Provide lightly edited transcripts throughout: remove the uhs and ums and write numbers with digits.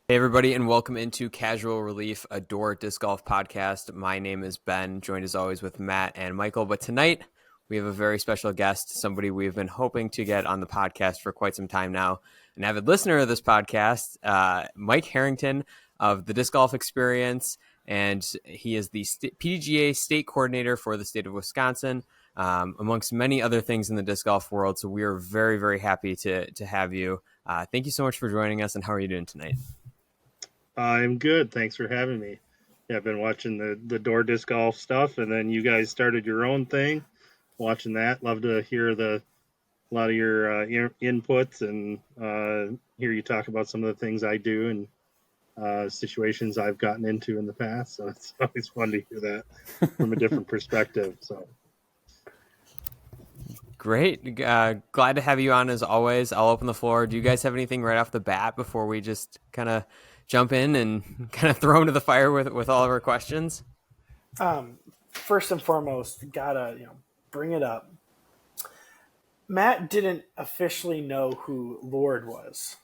Hey, everybody, and welcome into Casual Relief, a Door Disc Golf podcast. My name is Ben, joined as always with Matt and Michael. But tonight, we have a very special guest, somebody we've been hoping to get on the podcast for quite some time now. An avid listener of this podcast, Mike Harrington of the Disc Golf Experience, and he is the PDGA state coordinator for the state of Wisconsin, amongst many other things in the disc golf world. So we are very, very happy to have you. Thank you so much for joining us, and how are you doing tonight? I'm good. Thanks for having me. Yeah, I've been watching the door disc golf stuff, and then you guys started your own thing. Watching that, love to hear a lot of your inputs and hear you talk about some of the things I do and situations I've gotten into in the past. So it's always fun to hear that from a different perspective. So Great. Glad to have you on as always. I'll open the floor. Do you guys have anything right off the bat before we just kind of jump in and kind of throw into the fire with all of our questions? First and foremost, gotta bring it up. Matt didn't officially know who Lord was.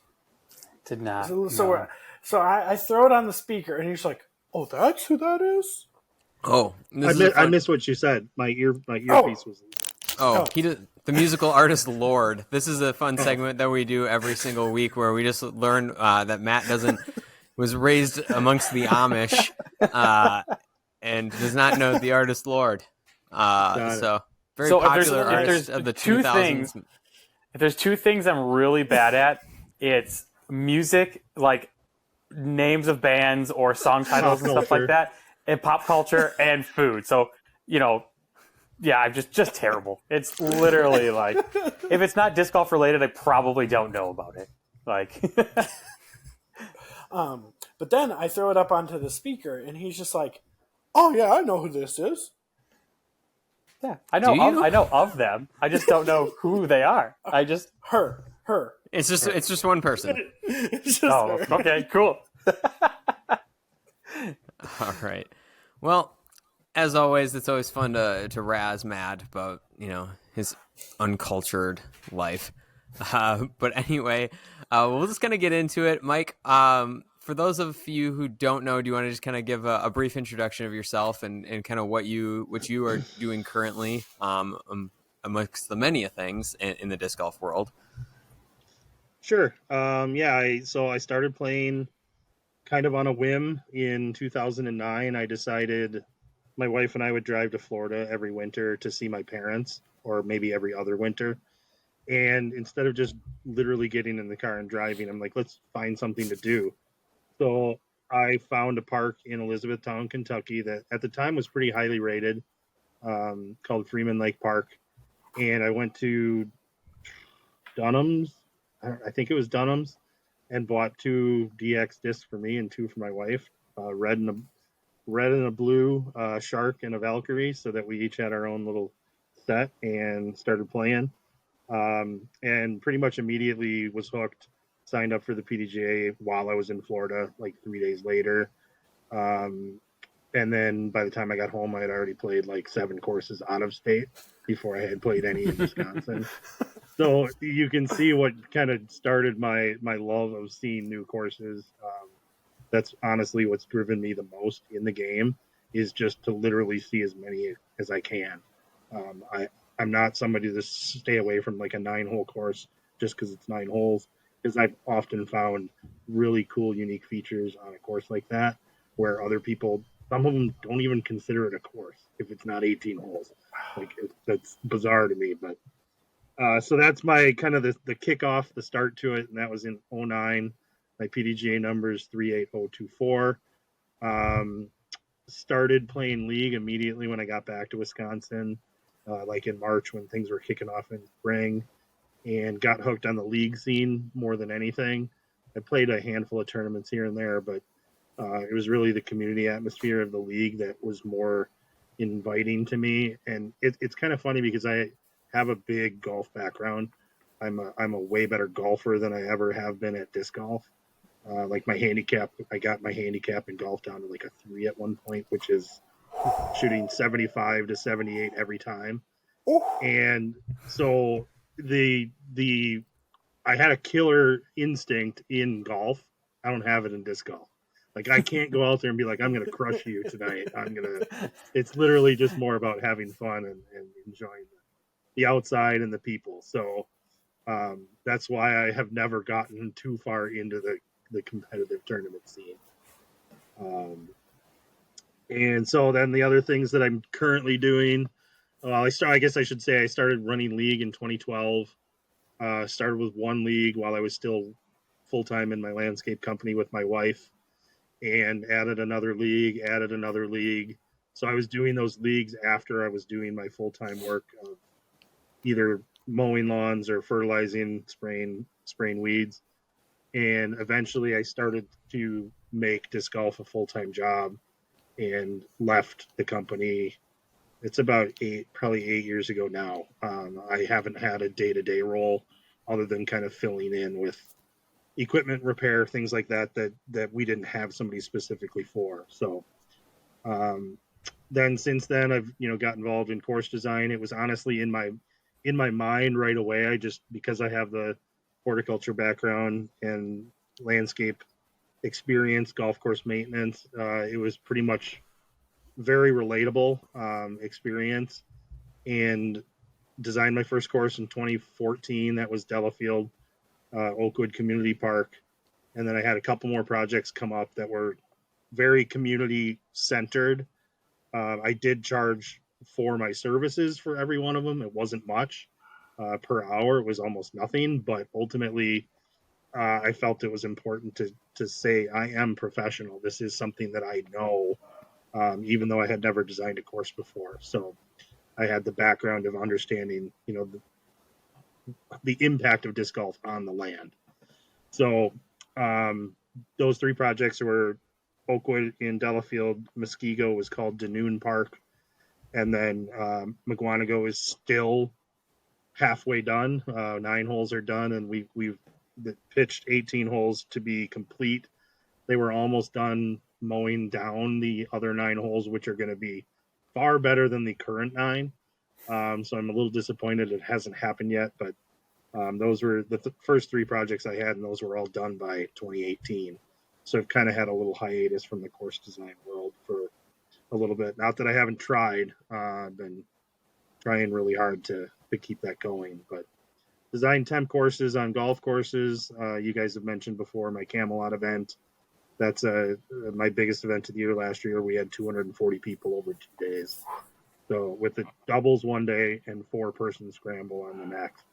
Did not. So I throw it on the speaker, and he's like, "Oh, that's who that is." Oh, I missed what you said. My earpiece was. He did, the musical artist Lord. This is a fun segment that we do every single week where we just learn that Matt was raised amongst the Amish and does not know the artist Lord. Very popular artist of the 2000s. If there's two things I'm really bad at, it's music, like names of bands or song titles and stuff like that, and pop culture and food. So, yeah, I'm just terrible. It's literally like, if it's not disc golf related, I probably don't know about it. Like, but then I throw it up onto the speaker, and he's just like, "Oh yeah, I know who this is." Yeah, I know of them. I just don't know who they are. Her. It's just one person. Her. Okay, cool. All right. Well, as always, it's always fun to razz Matt about his uncultured life. But anyway, we'll just kind of get into it, Mike. For those of you who don't know, do you want to just kind of give a brief introduction of yourself and kind of what you are doing currently amongst the many things in the disc golf world? Sure. I started playing kind of on a whim in 2009. I decided my wife and I would drive to Florida every winter to see my parents, or maybe every other winter. And instead of just literally getting in the car and driving, I'm like, let's find something to do. So I found a park in Elizabethtown, Kentucky that at the time was pretty highly rated, called Freeman Lake Park. And I went to Dunham's, I think it was Dunham's, and bought 2 DX discs for me and 2 for my wife, red and a blue, Shark and a Valkyrie, so that we each had our own little set and started playing. And pretty much immediately was hooked. Signed up for the PDGA while I was in Florida, like 3 days later. And then by the time I got home, I had already played like 7 courses out of state before I had played any in Wisconsin. So you can see what kind of started my love of seeing new courses. That's honestly what's driven me the most in the game, is just to literally see as many as I can. I'm not somebody to stay away from like a 9-hole course just because it's 9 holes. Because I've often found really cool, unique features on a course like that, where other people, some of them don't even consider it a course if it's not 18 holes. Like that's bizarre to me. But so that's my kind of the kickoff, the start to it, and that was in 2009. My PDGA number is 38024. Started playing league immediately when I got back to Wisconsin, like in March when things were kicking off in spring. And got hooked on the league scene more than anything. I played a handful of tournaments here and there, but it was really the community atmosphere of the league that was more inviting to me. And it's kind of funny because I have a big golf background. I'm a way better golfer than I ever have been at disc golf. Like my handicap, I got my handicap in golf down to like a 3 at one point, which is shooting 75 to 78 every time. And so I had a killer instinct in golf I don't have it in disc golf. Like, I can't go out there and be like, I'm going to crush you tonight. It's literally just more about having fun and enjoying the outside and the people. So that's why I have never gotten too far into the competitive tournament scene. And so then the other things that I'm currently doing, I guess I should say I started running league in 2012. Started with one league while I was still full-time in my landscape company with my wife, and added another league. So I was doing those leagues after I was doing my full-time work of either mowing lawns or fertilizing, spraying weeds. And eventually I started to make disc golf a full-time job and left the company. It's about probably 8 years ago now. I haven't had a day-to-day role other than kind of filling in with equipment repair, things like that we didn't have somebody specifically for. So then since then I've got involved in course design. It was honestly in my mind right away. I just, because I have the horticulture background and landscape experience, golf course maintenance, it was pretty much very relatable experience, and designed my first course in 2014. That was Delafield, Oakwood Community Park. And then I had a couple more projects come up that were very community centered. I did charge for my services for every one of them. It wasn't much per hour. It was almost nothing, but ultimately I felt it was important to say I am professional. This is something that I know, even though I had never designed a course before. So I had the background of understanding, the impact of disc golf on the land. So those three projects were Oakwood in Delafield. Muskego was called Danoon Park. And then McGuanago is still halfway done. 9 holes are done, and we've pitched 18 holes to be complete. They were almost done mowing down the other 9 holes, which are going to be far better than the current 9. So I'm a little disappointed it hasn't happened yet, but those were the first 3 projects I had, and those were all done by 2018. So I've kind of had a little hiatus from the course design world for a little bit. Not that I haven't tried. I've been trying really hard to keep that going. But design temp courses on golf courses. You guys have mentioned before my Camelot event. That's my biggest event of the year last year. We had 240 people over 2 days. So with the doubles one day and 4-person scramble on the next.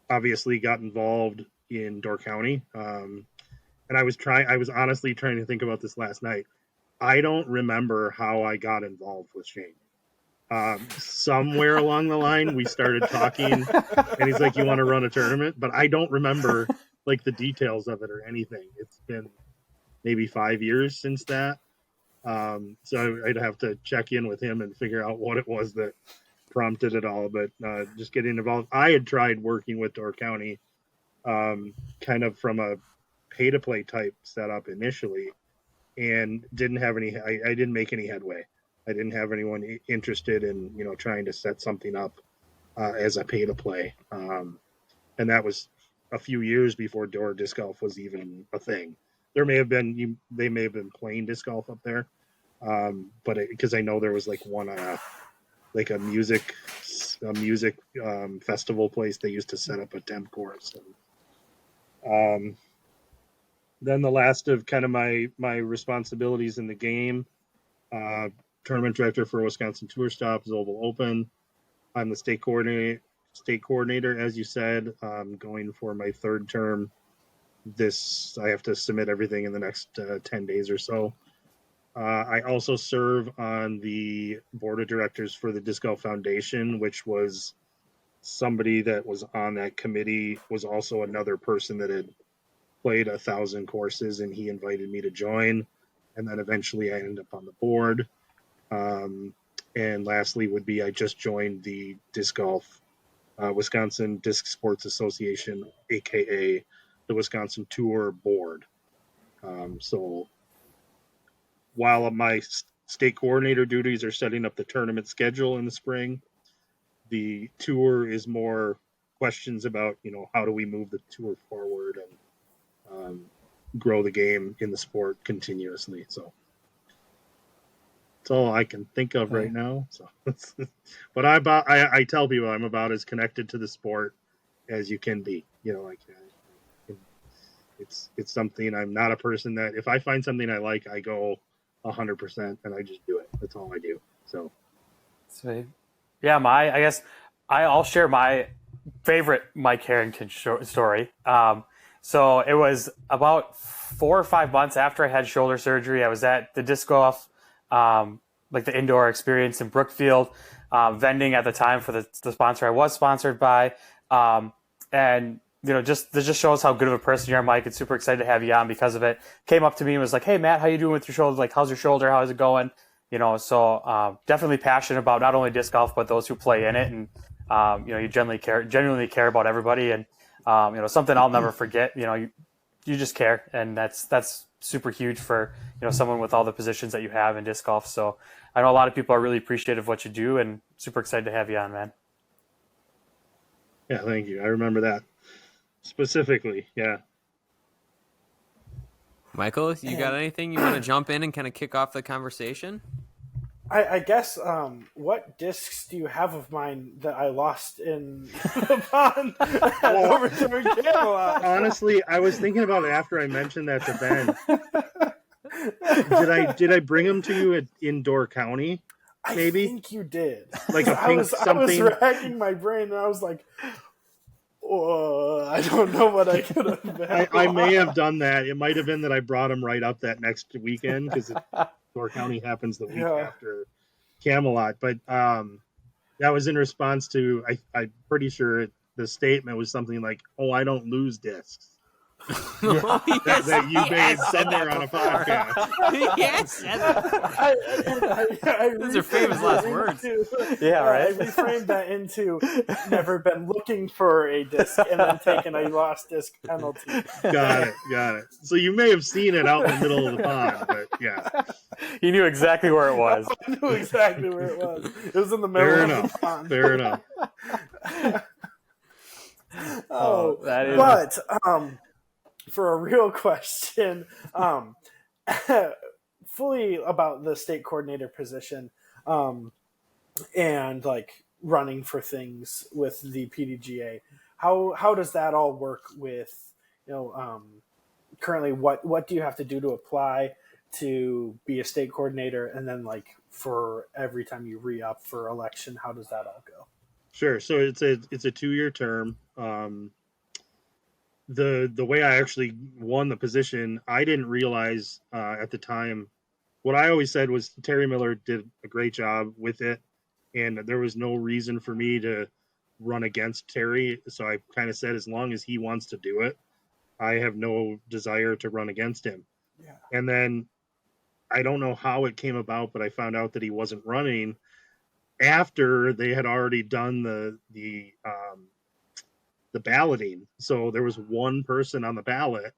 Obviously got involved in Door County. And I was honestly trying to think about this last night. I don't remember how I got involved with Shane. Somewhere along the line, we started talking, and he's like, "You want to run a tournament?" But I don't remember like the details of it or anything. It's been maybe 5 years since that. So I'd have to check in with him and figure out what it was that prompted it all. But just getting involved. I had tried working with Door County, kind of from a pay-to-play type setup initially, and didn't have any. I didn't make any headway. I didn't have anyone interested in trying to set something up as a pay-to-play, and that was a few years before Door Disc Golf was even a thing. They may have been playing disc golf up there, but because I know there was like one like a music festival place they used to set up a temp course. And, then the last of kind of my responsibilities in the game, tournament director for Wisconsin Tour Stops Oval Open. I'm the state coordinator, as you said. Going for my 3rd term. I have to submit everything in the next 10 days or so. I also serve on the board of directors for the Disc Golf Foundation, which was somebody that was on that committee was also another person that had played 1,000 courses, and he invited me to join. And then eventually I ended up on the board. And lastly would be I just joined the Disc Golf Wisconsin Disc Sports Association, aka the Wisconsin Tour Board. So while my state coordinator duties are setting up the tournament schedule in the spring, the tour is more questions about how do we move the tour forward, and grow the game in the sport continuously. So that's all I can think of right now. So, but I tell people I'm about as connected to the sport as you can be. It's something. I'm not a person that if I find something I like, I go 100% and I just do it. That's all I do. So, sweet. Yeah, I guess I'll share my favorite Mike Harrington story. So it was about 4 or 5 months after I had shoulder surgery. I was at the disc golf, like the indoor experience in Brookfield, vending at the time for the sponsor I was sponsored by. And this just shows how good of a person you are, Mike. It's super excited to have you on because of it. Came up to me and was like, "Hey, Matt, how you doing with your shoulder? Like, how's your shoulder? How is it going?" So definitely passionate about not only disc golf but those who play in it, and you genuinely care about everybody, and something I'll never forget. You just care, and that's super huge for someone with all the positions that you have in disc golf. So I know a lot of people are really appreciative of what you do, and super excited to have you on, man. Yeah, thank you. I remember that specifically. Yeah. Michael, you got anything you want to jump in and kind of kick off the conversation? I guess, what discs do you have of mine that I lost in the pond at Overturn Camelot? Honestly, I was thinking about it after I mentioned that to Ben. Did I bring them to you at Indoor County? Maybe? I think you did. Like a pink something? I was racking my brain and I was like, I don't know what I could have been. I may have done that. It might have been that I brought them right up that next weekend because Indoor County happens the week after Camelot. But that was in response to, I'm pretty sure the statement was something like, "Oh, I don't lose discs." That you made somewhere on a podcast. Yes, those are famous last words. I reframed that into never been looking for a disc and then taken a lost disc penalty. Got it. So you may have seen it out in the middle of the pond, but yeah. You knew exactly where it was. I knew exactly where it was. It was in the middle of the pond. Fair enough. For a real question, fully about the state coordinator position, and like running for things with the PDGA. How does that all work with, currently what do you have to do to apply to be a state coordinator, and then like for every time you re-up for election, how does that all go? Sure. So it's a 2-year term. The way I actually won the position, I didn't realize at the time. What I always said was Terry Miller did a great job with it, and there was no reason for me to run against Terry. So I kind of said, as long as he wants to do it, I have no desire to run against him. Yeah. And then I don't know how it came about, but I found out that he wasn't running after they had already done the balloting. So there was one person on the ballot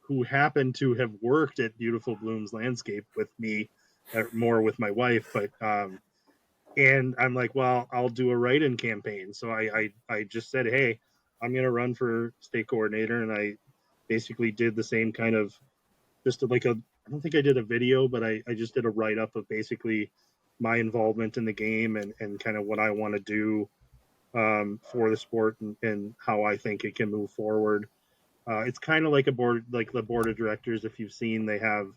who happened to have worked at Beautiful Blooms Landscape with me, more with my wife, but and I'm like, well, I'll do a write-in campaign. So I just said, hey, I'm going to run for state coordinator, and I basically did the same kind of, just like I don't think I did a video, but I just did a write-up of basically my involvement in the game and kind of what I want to do for the sport and how I think it can move forward. It's kind of like the board of directors. If you've seen, they have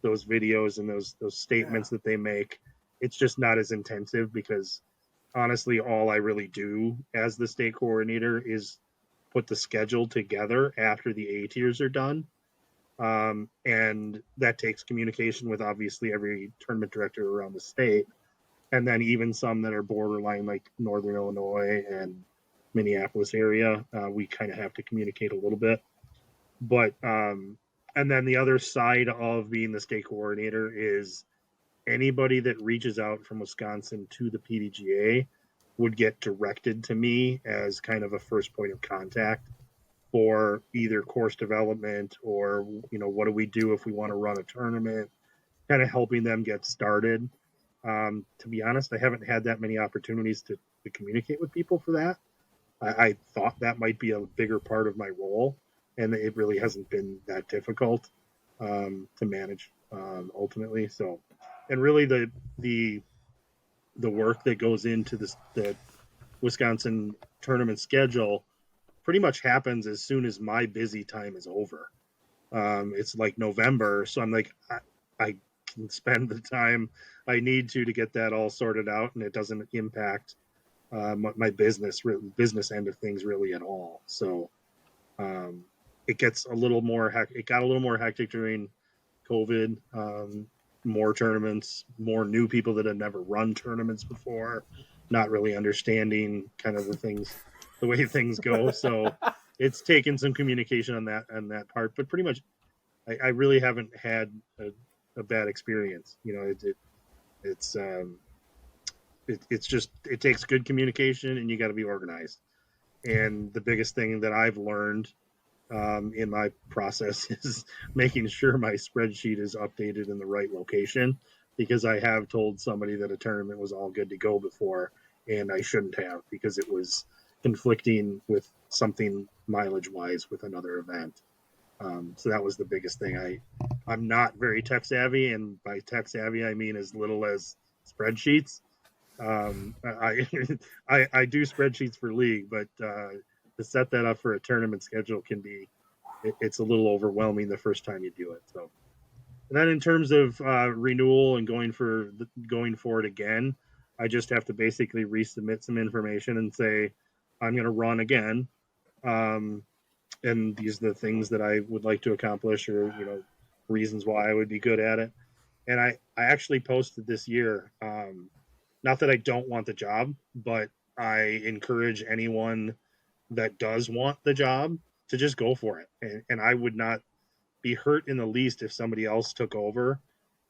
those videos and those statements that they make. It's just not as intensive because honestly, all I really do as the state coordinator is put the schedule together after the A tiers are done. And that takes communication with obviously every tournament director around the state. And then even some that are borderline, like Northern Illinois and Minneapolis area, we kind of have to communicate a little bit. But and then the other side of being the state coordinator is anybody that reaches out from Wisconsin to the PDGA would get directed to me as kind of a first point of contact for either course development or, what do we do if we want to run a tournament, kind of helping them get started. To be honest, I haven't had that many opportunities to communicate with people for that. I thought that might be a bigger part of my role, and it really hasn't been that difficult to manage ultimately. So, and really the work that goes into the Wisconsin tournament schedule pretty much happens as soon as my busy time is over. It's like November, so I'm like, I can spend the time I need to get that all sorted out, and it doesn't impact my business end of things really at all. So it gets a little more it got a little more hectic during COVID. More tournaments, more new people that had never run tournaments before, not really understanding kind of the way things go. So it's taken some communication on that part, but pretty much I really haven't had a bad experience. It's it's just it takes good communication, and you got to be organized. And the biggest thing that I've learned in my process is making sure my spreadsheet is updated in the right location, because I have told somebody that a tournament was all good to go before, and I shouldn't have, because it was conflicting with something mileage wise with another event. So that was the biggest thing. I'm not very tech savvy, and by tech savvy I mean as little as spreadsheets. I I do spreadsheets for league, but to set that up for a tournament schedule can be it's a little overwhelming the first time you do it. So, and then in terms of renewal and going for it again, I just have to basically resubmit some information and say I'm going to run again, and these are the things that I would like to accomplish, or reasons why I would be good at it. And I actually posted this year. Not that I don't want the job, but I encourage anyone that does want the job to just go for it. And I would not be hurt in the least if somebody else took over,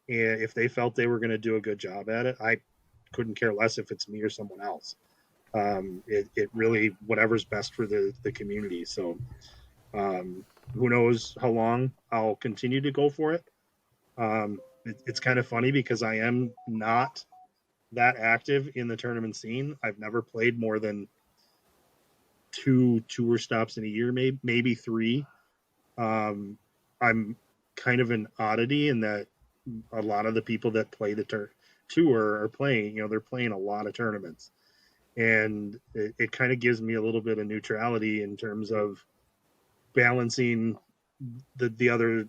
and if they felt they were going to do a good job at it. I couldn't care less if it's me or someone else. It really, whatever's best for the community. So who knows how long I'll continue to go for it. It's kind of funny because I am not that active in the tournament scene. I've never played more than 2 tour stops in a year, maybe 3. I'm kind of an oddity in that a lot of the people that play the tour are playing, they're playing a lot of tournaments, and it kind of gives me a little bit of neutrality in terms of balancing the other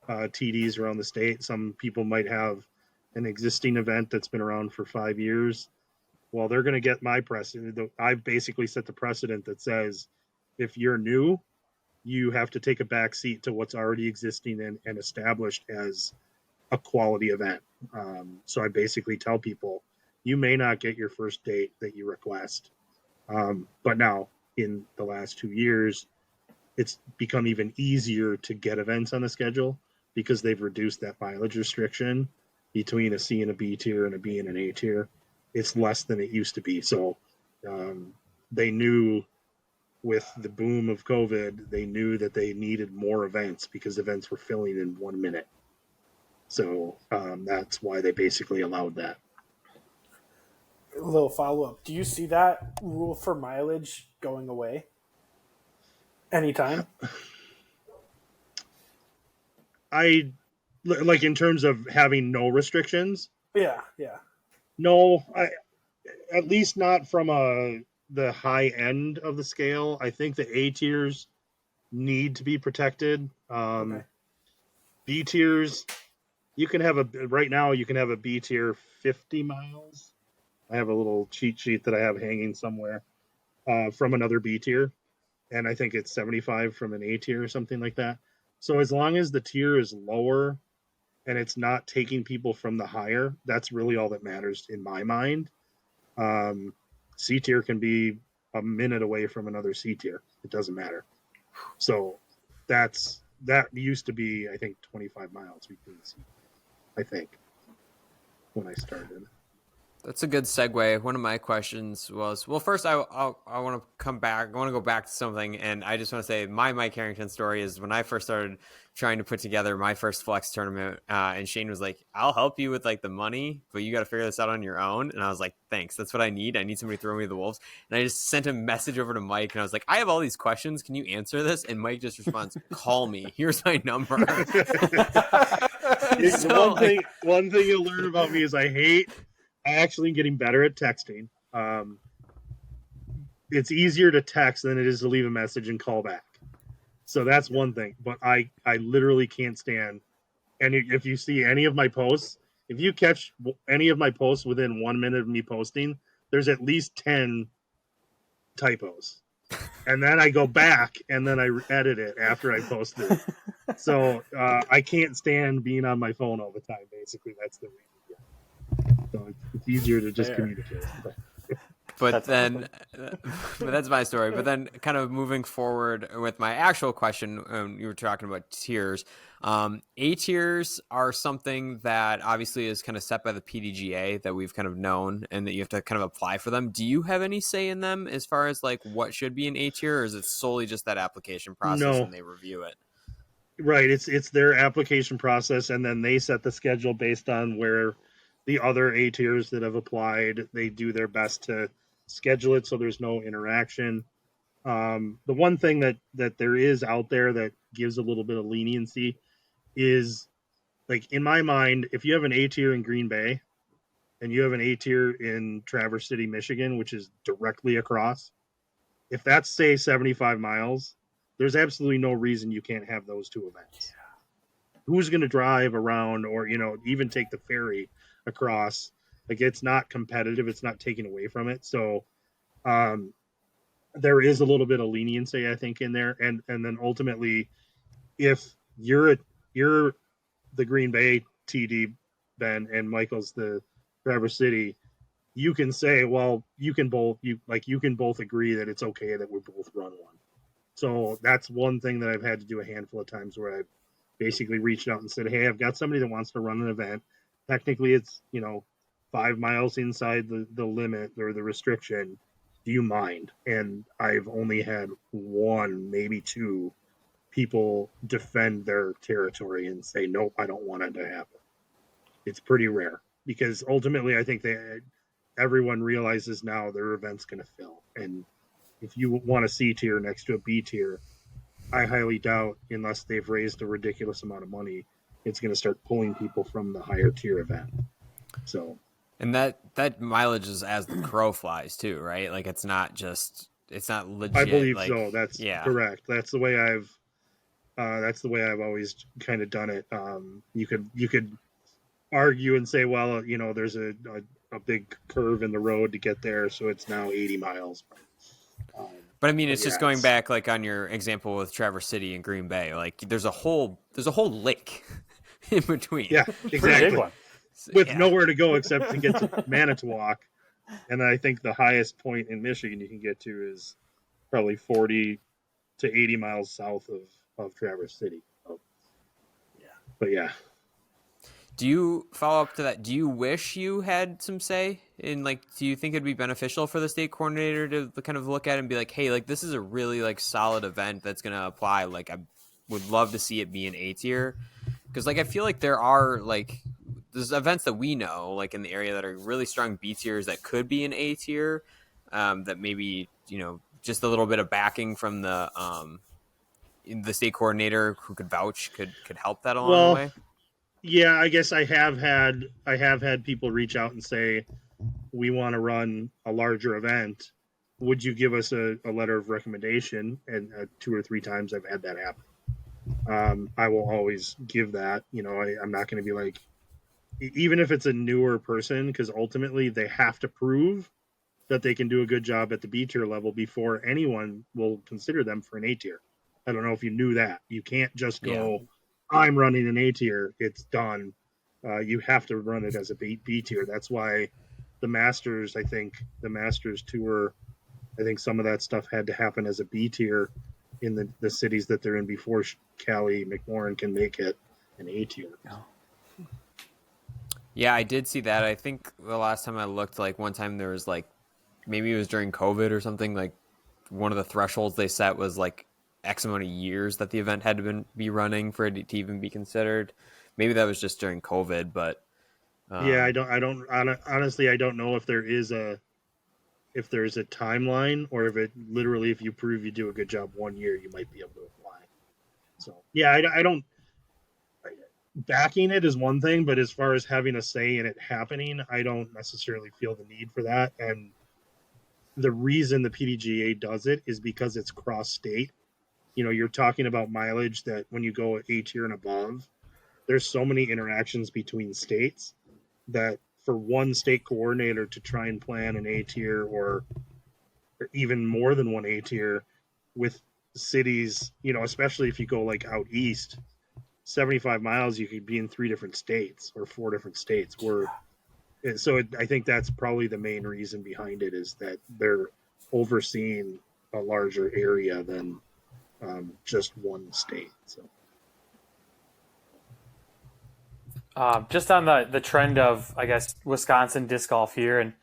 TDs around the state. Some people might have an existing event that's been around for 5 years. Well, they're going to get my precedent. I've basically set the precedent that says if you're new, you have to take a back seat to what's already existing and established as a quality event. So I basically tell people, you may not get your first date that you request. But now, in the last 2 years, it's become even easier to get events on the schedule because they've reduced that mileage restriction between a C and a B tier and a B and an A tier. It's less than it used to be. So they knew with the boom of COVID, they knew that they needed more events because events were filling in 1 minute. So that's why they basically allowed that. A little follow up. Do you see that rule for mileage going away anytime? I like in terms of having no restrictions. Yeah. No, at least not from the high end of the scale. I think the A tiers need to be protected. Okay. B tiers, you can have right now you can have a B tier 50 miles. I have a little cheat sheet that I have hanging somewhere from another B tier, and I think it's 75 from an A tier or something like that. So as long as the tier is lower and it's not taking people from the higher, that's really all that matters in my mind. C tier can be a minute away from another C tier. It doesn't matter. So that used to be, I think, 25 miles between the C, I think, when I started. That's a good segue. One of my questions was, well, first I want to come back. I want to go back to something, and I just want to say my Mike Harrington story is when I first started trying to put together my first flex tournament, and Shane was like, "I'll help you with like the money, but you got to figure this out on your own." And I was like, "Thanks, that's what I need. I need somebody to throw me the wolves." And I just sent a message over to Mike, and I was like, "I have all these questions. Can you answer this?" And Mike just responds, "Call me. Here's my number." So, one thing you'll learn about me is I actually am getting better at texting. It's easier to text than it is to leave a message and call back. So that's one thing. But I literally can't stand. And if you see any of my posts, if you catch any of my posts within 1 minute of me posting, there's at least 10 typos. And then I go back and then I edit it after I post it. So I can't stand being on my phone all the time. Basically, that's the reason. So it's easier to just communicate. But then, but that's my story. But then, kind of moving forward with my actual question, you were talking about tiers. A tiers are something that obviously is kind of set by the PDGA that we've kind of known, and that you have to kind of apply for them. Do you have any say in them as far as like what should be an A tier, or is it solely just that application process No. and they review it? Right. It's their application process, and then they set the schedule based on where the other A tiers that have applied, they do their best to schedule it so there's no interaction. The one thing that there is out there that gives a little bit of leniency is, like, in my mind, if you have an A tier in Green Bay and you have an A tier in Traverse City, Michigan, which is directly across, if that's, say, 75 miles, there's absolutely no reason you can't have those two events. Who's going to drive around or, even take the ferry across? Like, it's not competitive. It's not taken away from it. So there is a little bit of leniency, I think, in there. And then ultimately, if you're the Green Bay TD, Ben, and Michael's the Traverse City, you can say, well, you can both agree that it's okay that we both run one. So that's one thing that I've had to do a handful of times, where I've basically reached out and said, hey, I've got somebody that wants to run an event. Technically, it's 5 miles inside the limit or the restriction. Do you mind? And I've only had one, maybe two people defend their territory and say, nope, I don't want it to happen. It's pretty rare, because ultimately I think everyone realizes now their event's going to fill. And if you want a C tier next to a B tier, I highly doubt, unless they've raised a ridiculous amount of money, it's going to start pulling people from the higher tier event. So, and that mileage is as the crow flies too, right? Like, it's not legit. I believe like, so. That's correct. That's the way I've always kind of done it. You could argue and say, well, there's a big curve in the road to get there, so it's now 80 miles. But I mean, it's just going back, like, on your example with Traverse City and Green Bay. Like, there's a whole lake in between. Yeah, exactly. With Yeah. nowhere to go except to get to Manitowoc. And I think the highest point in Michigan you can get to is probably 40 to 80 miles south of Traverse City. So, but yeah. Do you follow up to that? Do you wish you had some say in, like, do you think it'd be beneficial for the state coordinator to kind of look at it and be like, hey, like, this is a really, like, solid event that's going to apply. Like, I would love to see it be an A tier. Because, like, I feel like there are, like, there's events that we know, like, in the area that are really strong B tiers that could be an A tier, that maybe, just a little bit of backing from the state coordinator who could vouch could help that along the way. Yeah, I guess I have had people reach out and say, we want to run a larger event. Would you give us a letter of recommendation? And 2 or 3 times I've had that happen. I will always give that. I'm not going to be like, even if it's a newer person, because ultimately they have to prove that they can do a good job at the B tier level before anyone will consider them for an A tier. I don't know if you knew that. You can't just go, I'm running an A tier, it's done. You have to run it as a B tier. That's why the Masters Tour, I think some of that stuff had to happen as a B tier in the cities that they're in before Cali McMorran can make it an A tier. Yeah, I did see that. I think the last time I looked, like one time there was like maybe it was during COVID or something. Like one of the thresholds they set was like X amount of years that the event had to be running for it to even be considered. Maybe that was just during COVID, but Yeah, um, honestly, I don't know if there's a timeline, or if it literally, if you prove you do a good job 1 year, you might be able to apply. So yeah, I don't, backing it is one thing, but as far as having a say in it happening, I don't necessarily feel the need for that. And the reason the PDGA does it is because it's cross state. You're talking about mileage that when you go A tier and above, there's so many interactions between states that for one state coordinator to try and plan an A tier, or even more than one A tier with cities, especially if you go like out east, 75 miles, you could be in 3 different states or 4 different states. I think that's probably the main reason behind it, is that they're overseeing a larger area than just one state. So Just on the trend of, I guess, Wisconsin disc golf here, and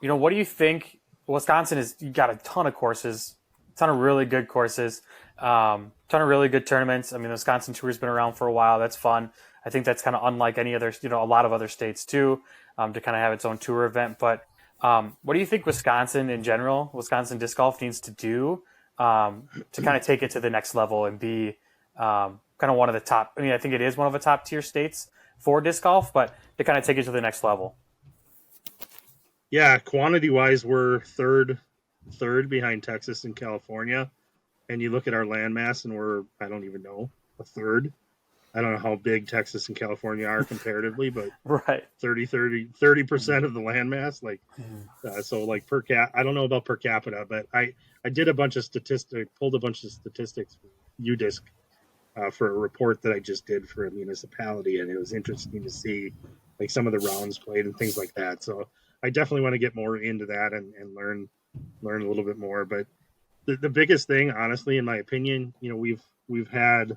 what do you think? Wisconsin has got a ton of courses, ton of really good courses, ton of really good tournaments. I mean, the Wisconsin Tour's been around for a while. That's fun. I think that's kind of unlike any other, a lot of other states too, to kind of have its own tour event. But what do you think Wisconsin in general, Wisconsin disc golf needs to do to kind of take it to the next level and be kind of one of the top? I mean, I think it is one of the top tier states for disc golf, but to kind of take it to the next level. yeah, quantity wise, we're third behind Texas and California. And you look at our landmass, and we're, I don't even know, a third. I don't know how big Texas and California are comparatively, but Right. 30% of the landmass, like, so like per cap, I don't know about per capita, but I did a bunch of statistics, pulled a bunch of statistics from UDisc for a report that I just did for a municipality. And it was interesting to see like some of the rounds played and things like that. So I definitely want to get more into that and learn a little bit more. But the biggest thing, honestly, in my opinion, we've had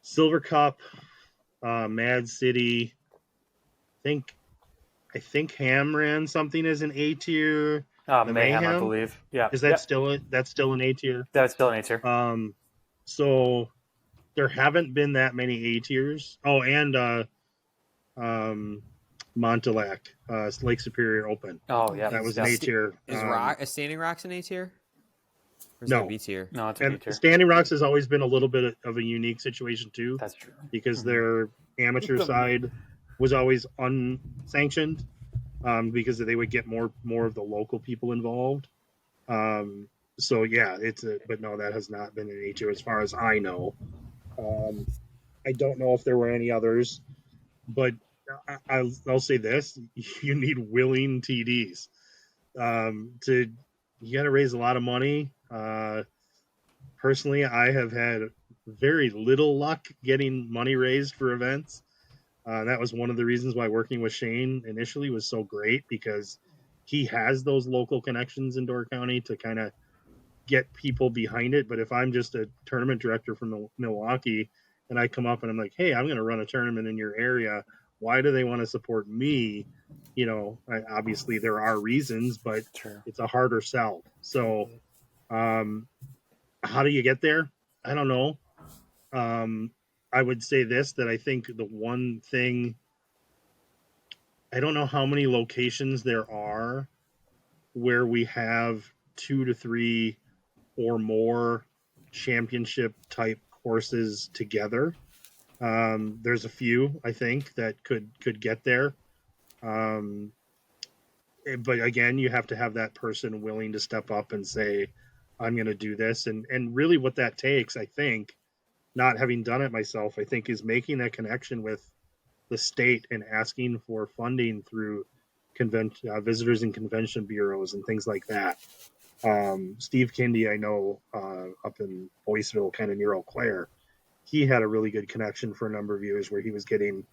Silver Cup, Mad City. I think Ham ran something as an A tier. The Mayhem, I Mayhem, believe. Yeah. is that that's still an A tier? That's still an A tier. So there haven't been that many A tiers. Oh, and Montelak, Lake Superior Open. Oh yeah, that was an A tier. Is Standing Rocks an A tier? Or is No. that B tier? No, it's a B And tier. Standing Rocks has always been a little bit of a unique situation too, That's true. because their amateur side was always unsanctioned, because they would get more of the local people involved. So yeah, but no, that has not been an A tier as far as I know. I don't know if there were any others, but I'll say this: you need willing TDs. You got to raise a lot of money. Personally, I have had very little luck getting money raised for events. That was one of the reasons why working with Shane initially was so great, because he has those local connections in Door County to kind of get people behind it. But if I'm just a tournament director from Milwaukee and I come up and I'm like, hey, I'm going to run a tournament in your area, why do they want to support me? Obviously there are reasons, but it's a harder sell. So how do you get there? I don't know. I would say this, that I think the one thing, I don't know how many locations there are where we have 2 to 3 or more championship type courses together. There's a few, I think, that could get there. But again, you have to have that person willing to step up and say, I'm going to do this. And really what that takes, I think, not having done it myself, I think, is making that connection with the state and asking for funding through visitors and convention bureaus and things like that. Steve Kindy, I know, up in Boyceville, kind of near Eau Claire, he had a really good connection for a number of years where he was getting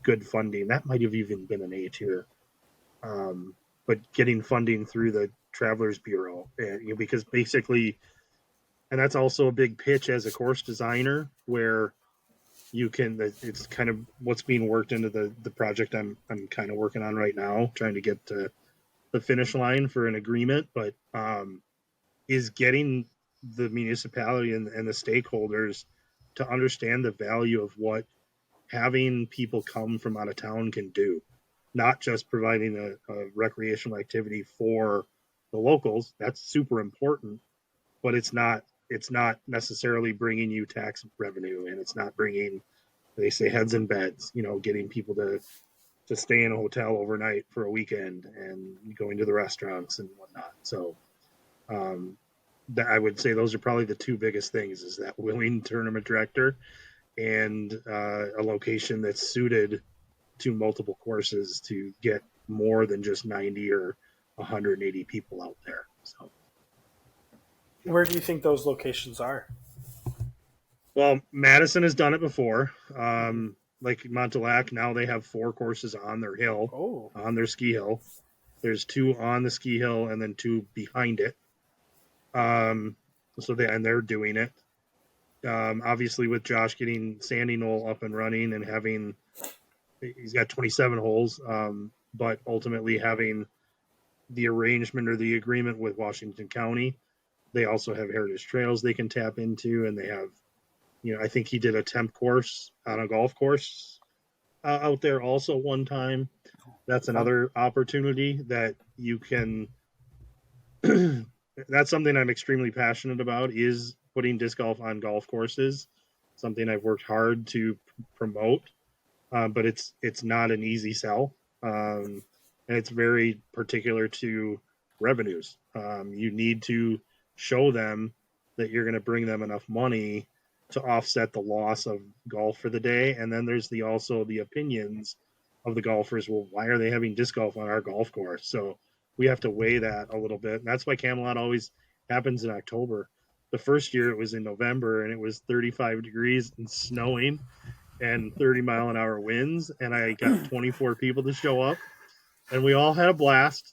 good funding. That might have even been an A tier. But getting funding through the Travelers Bureau, because basically, and that's also a big pitch as a course designer, where it's kind of what's being worked into the project I'm kind of working on right now, trying to get to the finish line for an agreement, but is getting the municipality and the stakeholders to understand the value of what having people come from out of town can do, not just providing a recreational activity for the locals. That's super important, but it's not necessarily bringing you tax revenue, and it's not bringing, they say, heads in beds, getting people to stay in a hotel overnight for a weekend and going to the restaurants and whatnot. So I would say those are probably the two biggest things, is that willing tournament director and a location that's suited to multiple courses to get more than just 90 or 180 people out there. So Where do you think those locations are? Well, Madison has done it before. Like Montauk, now they have 4 courses on their hill, on their ski hill. There's 2 on the ski hill and then 2 behind it. They're doing it. Obviously, with Josh getting Sandy Knoll up and running and he's got 27 holes, but ultimately having the arrangement or the agreement with Washington County, they also have Heritage Trails they can tap into, and they have, I think he did a temp course on a golf course out there also one time. That's another opportunity that you can. That's something I'm extremely passionate about, is putting disc golf on golf courses. Something I've worked hard to promote, but it's not an easy sell, and it's very particular to revenues. You need to show them that you're going to bring them enough money to offset the loss of golf for the day. And then there's also the opinions of the golfers. Well, why are they having disc golf on our golf course? So we have to weigh that a little bit. And that's why Camelot always happens in October. The first year it was in November, and it was 35 degrees and snowing and 30-mile-an-hour winds. And I got 24 people to show up, and we all had a blast.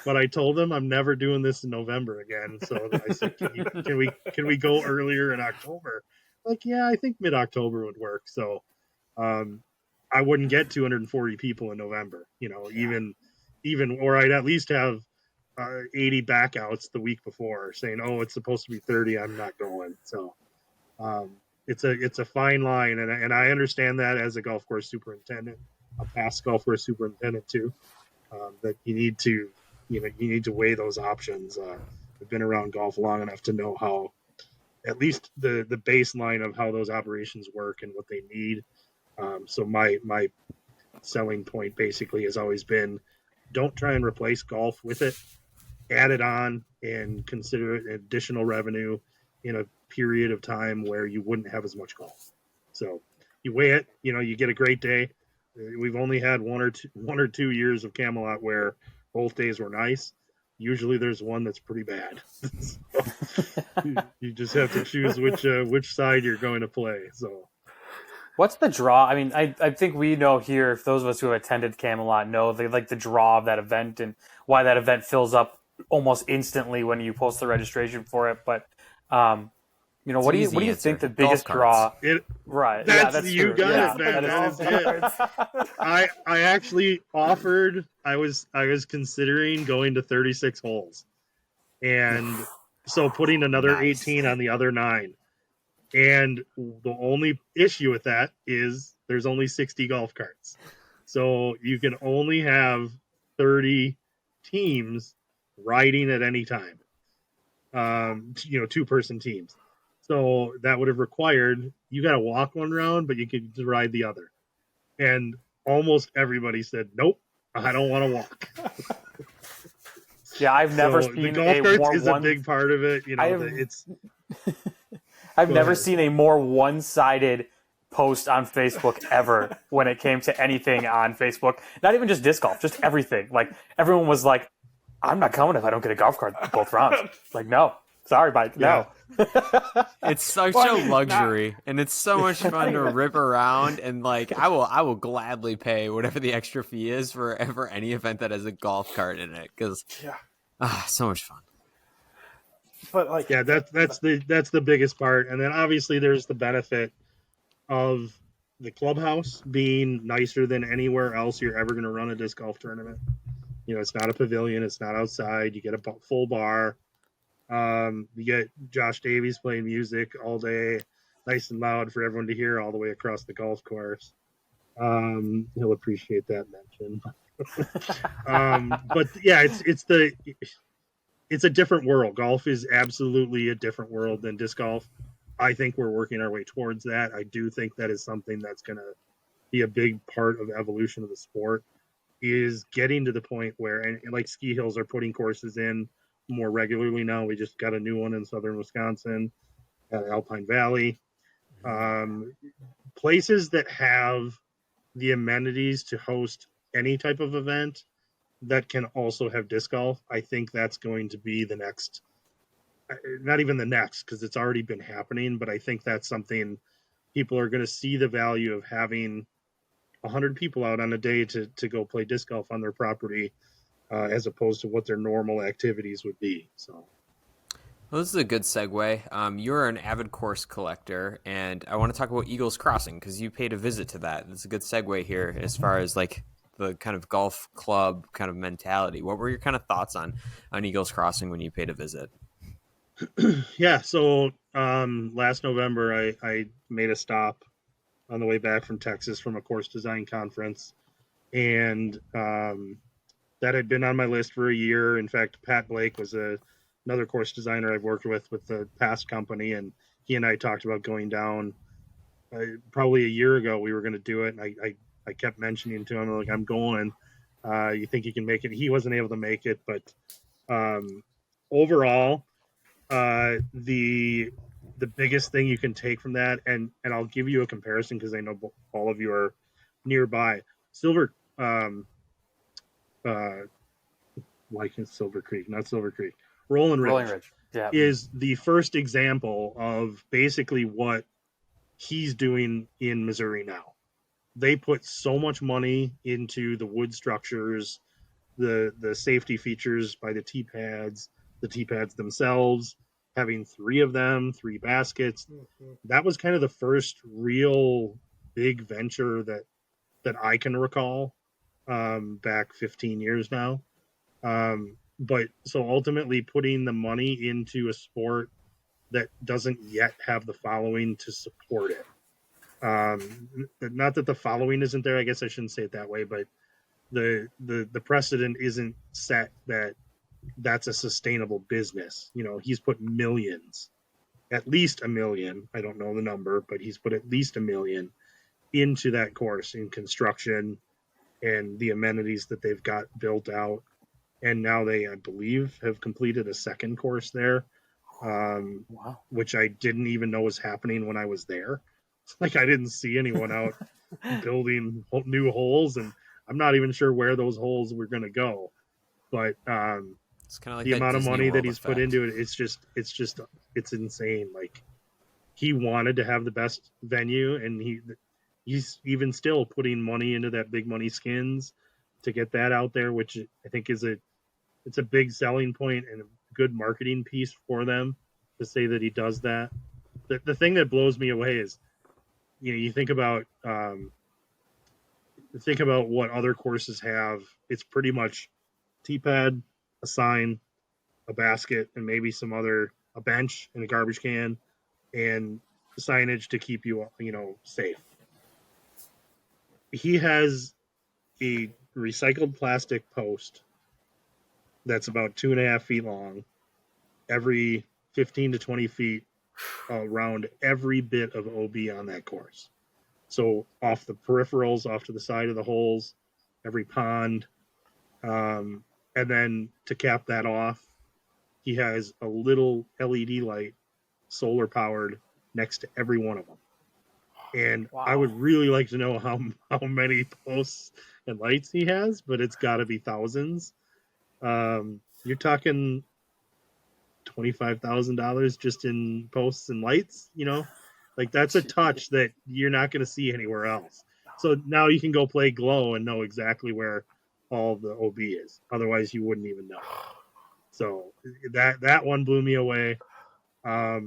But I told them I'm never doing this in November again. So I said, can we go earlier in October? Like, yeah, I think mid-October would work. So I wouldn't get 240 people in November, even, or I'd at least have 80 backouts the week before saying, oh, it's supposed to be 30. I'm not going. So it's a fine line. And I understand that as a golf course superintendent, a past golf course superintendent too, that you need to weigh those options. I've been around golf long enough to know how, at least the baseline of how those operations work and what they need. So my selling point basically has always been, don't try and replace golf with it. Add it on and consider it additional revenue in a period of time where you wouldn't have as much golf. So you weigh it, you get a great day. We've only had one or two years of Camelot where both days were nice. Usually there's one that's pretty bad. So you just have to choose which side you're going to play. So what's the draw? I mean, I think we know here, if those of us who have attended Camelot know they like the draw of that event and why that event fills up almost instantly when you post the registration for it. But what do you think the biggest draw? Right. That's you true. got it, man. That is it. I actually offered. I was considering going to 36 holes, and so putting another 18 on the other 9. And the only issue with that is there's only 60 golf carts, so you can only have 30 teams riding at any time. 2-person teams. So that would have required, you got to walk one round, but you could ride the other. And almost everybody said, nope, I don't want to walk. Yeah, I've never seen the golf carts is a big part of it. I've never seen a more one-sided post on Facebook ever when it came to anything on Facebook. Not even just disc golf, just everything. Like, everyone was like, I'm not coming if I don't get a golf cart both rounds. Like, no. Sorry, Mike. No. It's such a luxury, and it's so much fun to rip around. And like, I will gladly pay whatever the extra fee is for any event that has a golf cart in it, because so much fun. But that's the biggest part. And then obviously there's the benefit of the clubhouse being nicer than anywhere else you're ever going to run a disc golf tournament. It's not a pavilion. It's not outside. You get a full bar. You get Josh Davies playing music all day, nice and loud for everyone to hear all the way across the golf course. He'll appreciate that mention. But yeah, it's a different world. Golf is absolutely a different world than disc golf. I think we're working our way towards that. I do think that is something that's going to be a big part of evolution of the sport, is getting to the point where, and like ski hills are putting courses in more regularly now. We just got a new one in southern Wisconsin at Alpine Valley. Places that have the amenities to host any type of event that can also have disc golf, I think that's going to be the next, not even the next, because it's already been happening, but I think that's something people are going to see the value of having 100 people out on a day to go play disc golf on their property, as opposed to what their normal activities would be. So, well, this is a good segue. You're an avid course collector, and I want to talk about Eagles Crossing because you paid a visit to that. It's a good segue here as far as like the kind of golf club kind of mentality. What were your kind of thoughts on Eagles Crossing when you paid a visit? Yeah, so last November I made a stop on the way back from Texas from a course design conference, and that had been on my list for a year. In fact, Pat Blake was another course designer I've worked with the past company, and he and I talked about going down. Probably a year ago, we were going to do it, and I kept mentioning to him, like, I'm going. You think you can make it? He wasn't able to make it, but overall, the biggest thing you can take from that, and I'll give you a comparison because I know all of you are nearby. Silver, like in Silver Creek, not Silver Creek, Rolling Ridge, yeah, is the first example of basically what he's doing in Missouri now. They put so much money into the wood structures, the safety features by the tee pads themselves, having three of them, three baskets. That was kind of the first real big venture that I can recall, back 15 years now. But so ultimately putting the money into a sport that doesn't yet have the following to support it. Not that the following isn't there, I guess I shouldn't say it that way, but the precedent isn't set that that's a sustainable business. He's put millions, at least $1 million. I don't know the number, but he's put at least $1 million into that course in construction and the amenities that they've got built out. And now they, I believe, have completed a second course there, Wow. which I didn't even know was happening when I was there. Like, I didn't see anyone out building new holes, and I'm not even sure where those holes were going to go. But It's kind of like the that amount of Disney money that World he's effect. put into it, it's insane. Like, he wanted to have the best venue, and he's even still putting money into that Big Money Skins to get that out there, which I think it's a big selling point and a good marketing piece for them to say that he does that. The thing that blows me away is, you think about what other courses have. It's pretty much tee pad, a sign, a basket, and maybe a bench and a garbage can, and signage to keep you safe. He has a recycled plastic post that's about 2.5 feet long, every 15 to 20 feet around every bit of OB on that course. So off the peripherals, off to the side of the holes, every pond. And then to cap that off, he has a little LED light, solar powered, next to every one of them. And Wow. I would really like to know how many posts and lights he has, but it's got to be thousands. You're talking $25,000 just in posts and lights. Like, that's a touch that you're not going to see anywhere else. So now you can go play Glow and know exactly where all the OB is. Otherwise, you wouldn't even know. So that one blew me away. I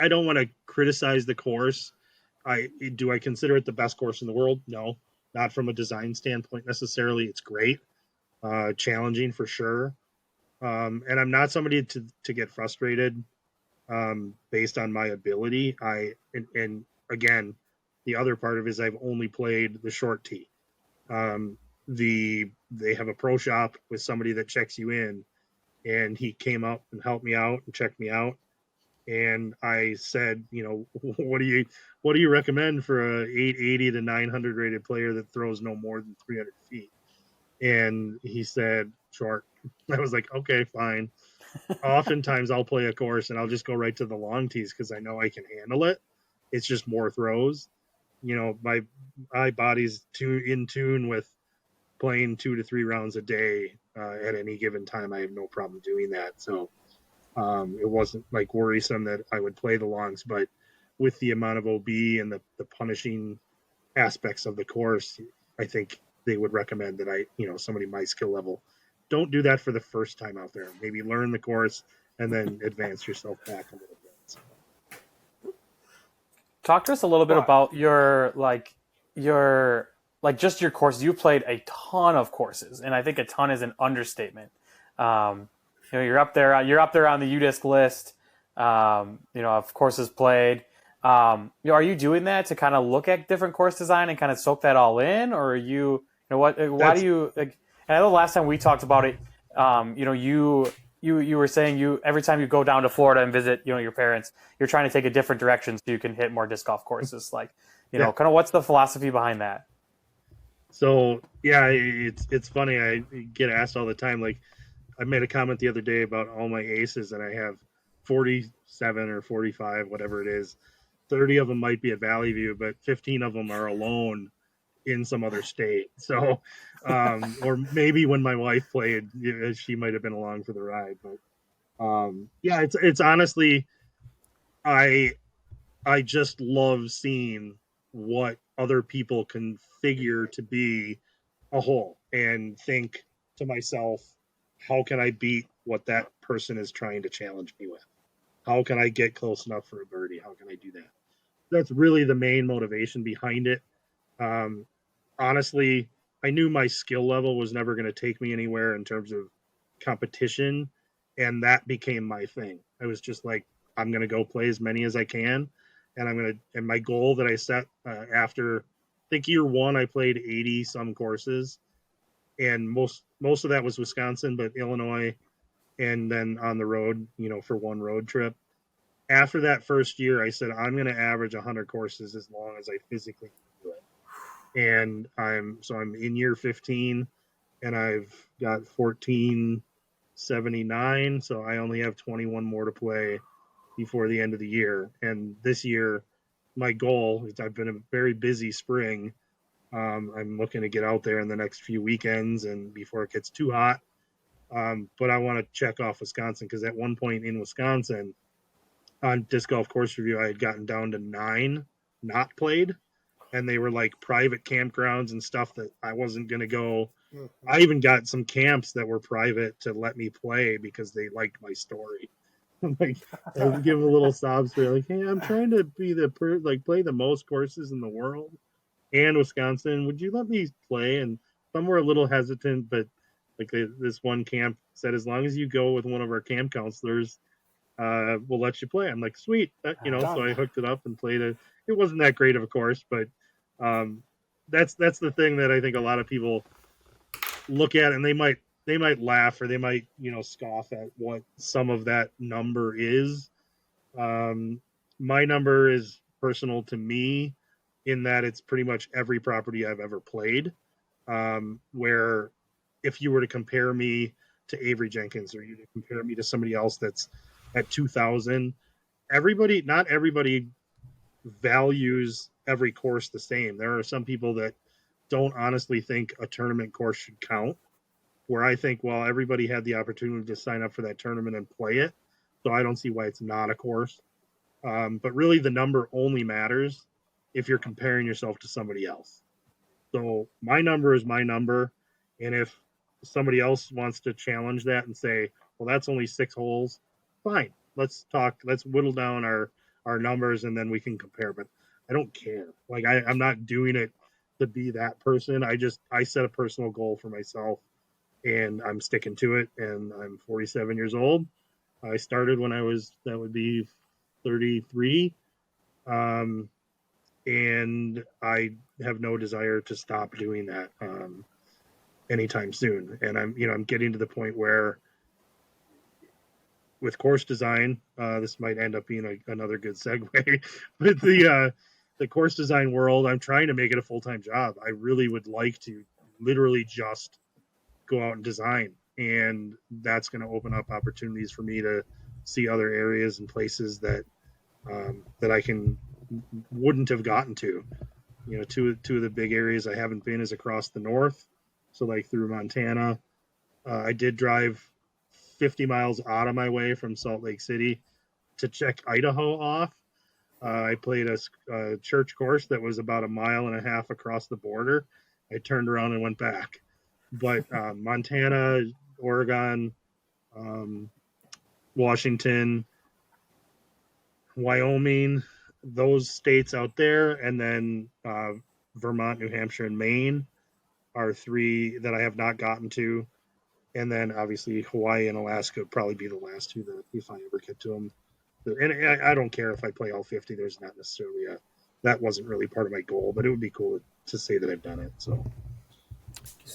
don't want to criticize the course Do I consider it the best course in the world? No, not from a design standpoint necessarily. It's great, challenging for sure. And I'm not somebody to get frustrated based on my ability. And again, the other part of it is I've only played the short tee. They have a pro shop with somebody that checks you in, and he came up and helped me out and checked me out. And I said, what do you recommend for a 880 to 900 rated player that throws no more than 300 feet? And he said short. I was like, okay, fine. Oftentimes I'll play a course and I'll just go right to the long tees because I know I can handle it. It's just more throws. My body's in tune with playing 2 to 3 rounds a day at any given time. I have no problem doing that. So it wasn't like worrisome that I would play the longs, but with the amount of OB and the punishing aspects of the course, I think they would recommend that somebody my skill level, don't do that for the first time out there. Maybe learn the course and then advance yourself back a little bit. So. Talk to us a little bit about your just your courses. You played a ton of courses, and I think a ton is an understatement. You're up there on the UDisc list, of courses played. Are you doing that to kind of look at different course design and kind of soak that all in, or are you, why do you, like, and I know the last time we talked about it, you were saying every time you go down to Florida and visit, your parents, you're trying to take a different direction so you can hit more disc golf courses. Like, kind of what's the philosophy behind that? So yeah, it's funny. I get asked all the time. Like, I made a comment the other day about all my aces, and I have 47 or 45, whatever it is. 30 of them might be at Valley View, but 15 of them are alone in some other state. So, or maybe when my wife played, she might have been along for the ride. But it's honestly, I just love seeing what other people can figure to be a hole and think to myself, how can I beat what that person is trying to challenge me with? How can I get close enough for a birdie? How can I do that? That's really the main motivation behind it. Honestly, I knew my skill level was never going to take me anywhere in terms of competition, and that became my thing. I was just like, I'm going to go play as many as I can, and my goal that I set after, I think year one, I played 80 some courses, and most of that was Wisconsin, but Illinois, and then on the road, for one road trip. After that first year, I said, I'm going to average 100 courses as long as I physically can do it. And I'm in year 15, and I've got 1479. So I only have 21 more to play before the end of the year. And this year, my goal is, I've been a very busy spring. I'm looking to get out there in the next few weekends and before it gets too hot. But I want to check off Wisconsin, because at one point in Wisconsin, on Disc Golf Course Review, I had gotten down to 9 not played, and they were like private campgrounds and stuff that I wasn't going to go. I even got some camps that were private to let me play because they liked my story. Like, I would give a little sob story, like, hey, I'm trying to be play the most courses in the world and Wisconsin. Would you let me play? And some were a little hesitant, but like this one camp said, as long as you go with one of our camp counselors, we'll let you play. I'm like, sweet, so I hooked it up and played it. It wasn't that great of a course, but that's the thing that I think a lot of people look at, and they might laugh, or they might scoff at what some of that number is. My number is personal to me in that it's pretty much every property I've ever played. Where if you were to compare me to Avery Jenkins, or you to compare me to somebody else that's at 2000, not everybody values every course the same. There are some people that don't honestly think a tournament course should count, where I think, well, everybody had the opportunity to sign up for that tournament and play it, so I don't see why it's not a course. But really, the number only matters if you're comparing yourself to somebody else. So my number is my number, and if somebody else wants to challenge that and say, well, that's only 6 holes, fine. Let's talk. Let's whittle down our numbers, and then we can compare. But I don't care. Like I'm not doing it to be that person. I set a personal goal for myself, and I'm sticking to it. And I'm 47 years old. I started when that would be 33. Um, and I have no desire to stop doing that anytime soon. And I'm getting to the point where with course design, this might end up being another good segue. With the course design world, I'm trying to make it a full-time job. I really would like to literally just go out and design, and that's going to open up opportunities for me to see other areas and places that I wouldn't have gotten to. Two of the big areas I haven't been is across the north, so like through Montana. I did drive 50 miles out of my way from Salt Lake City to check Idaho off. I played a church course that was about a mile and a half across the border. I turned around and went back. But Montana, Oregon, Washington, Wyoming, those states out there, and then Vermont, New Hampshire, and Maine are three that I have not gotten to. And then obviously Hawaii and Alaska would probably be the last two that if I ever get to them. And I don't care if I play all 50. There's not necessarily that wasn't really part of my goal, but it would be cool to say that I've done it. So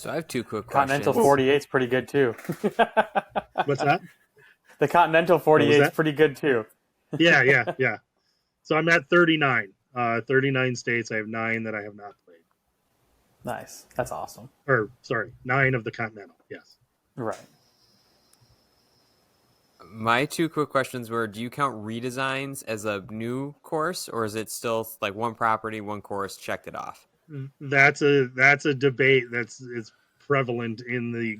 I have two quick Continental questions. 48 is pretty good too. What's that? The Continental 48 is pretty good too. Yeah. So I'm at 39. 39 states. I have 9 that I have not played. Nice. That's awesome. Or sorry, 9 of the Continental. Yes. Right. My two quick questions were: do you count redesigns as a new course, or is it still like one property, one course, checked it off? That's a debate it's prevalent in the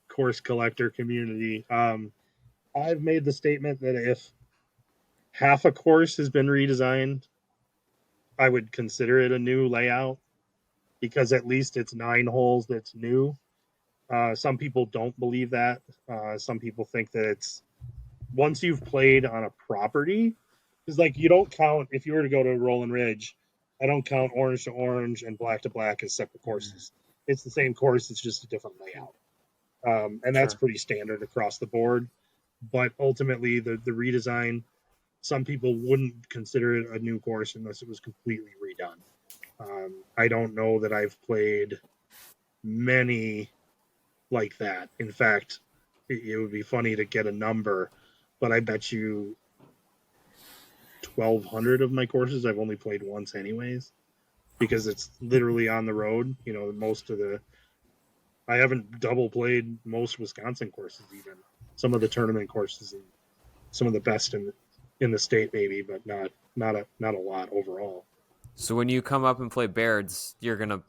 course collector community. I've made the statement that if half a course has been redesigned, I would consider it a new layout because at least it's 9 holes that's new. Some people don't believe that. Some people think that it's once you've played on a property, because like you don't count if you were to go to Rolling Ridge, I don't count orange to orange and black to black as separate courses. It's the same course, it's just a different layout. And that's pretty standard across the board. But ultimately, the redesign, some people wouldn't consider it a new course unless it was completely redone. I don't know that I've played many like that. In fact, it would be funny to get a number, but I bet you 1,200 of my courses I've only played once anyways, because it's literally on the road. I haven't double played most Wisconsin courses, even some of the tournament courses and some of the best in the state maybe, but not a lot overall. So when you come up and play Baird's, you're gonna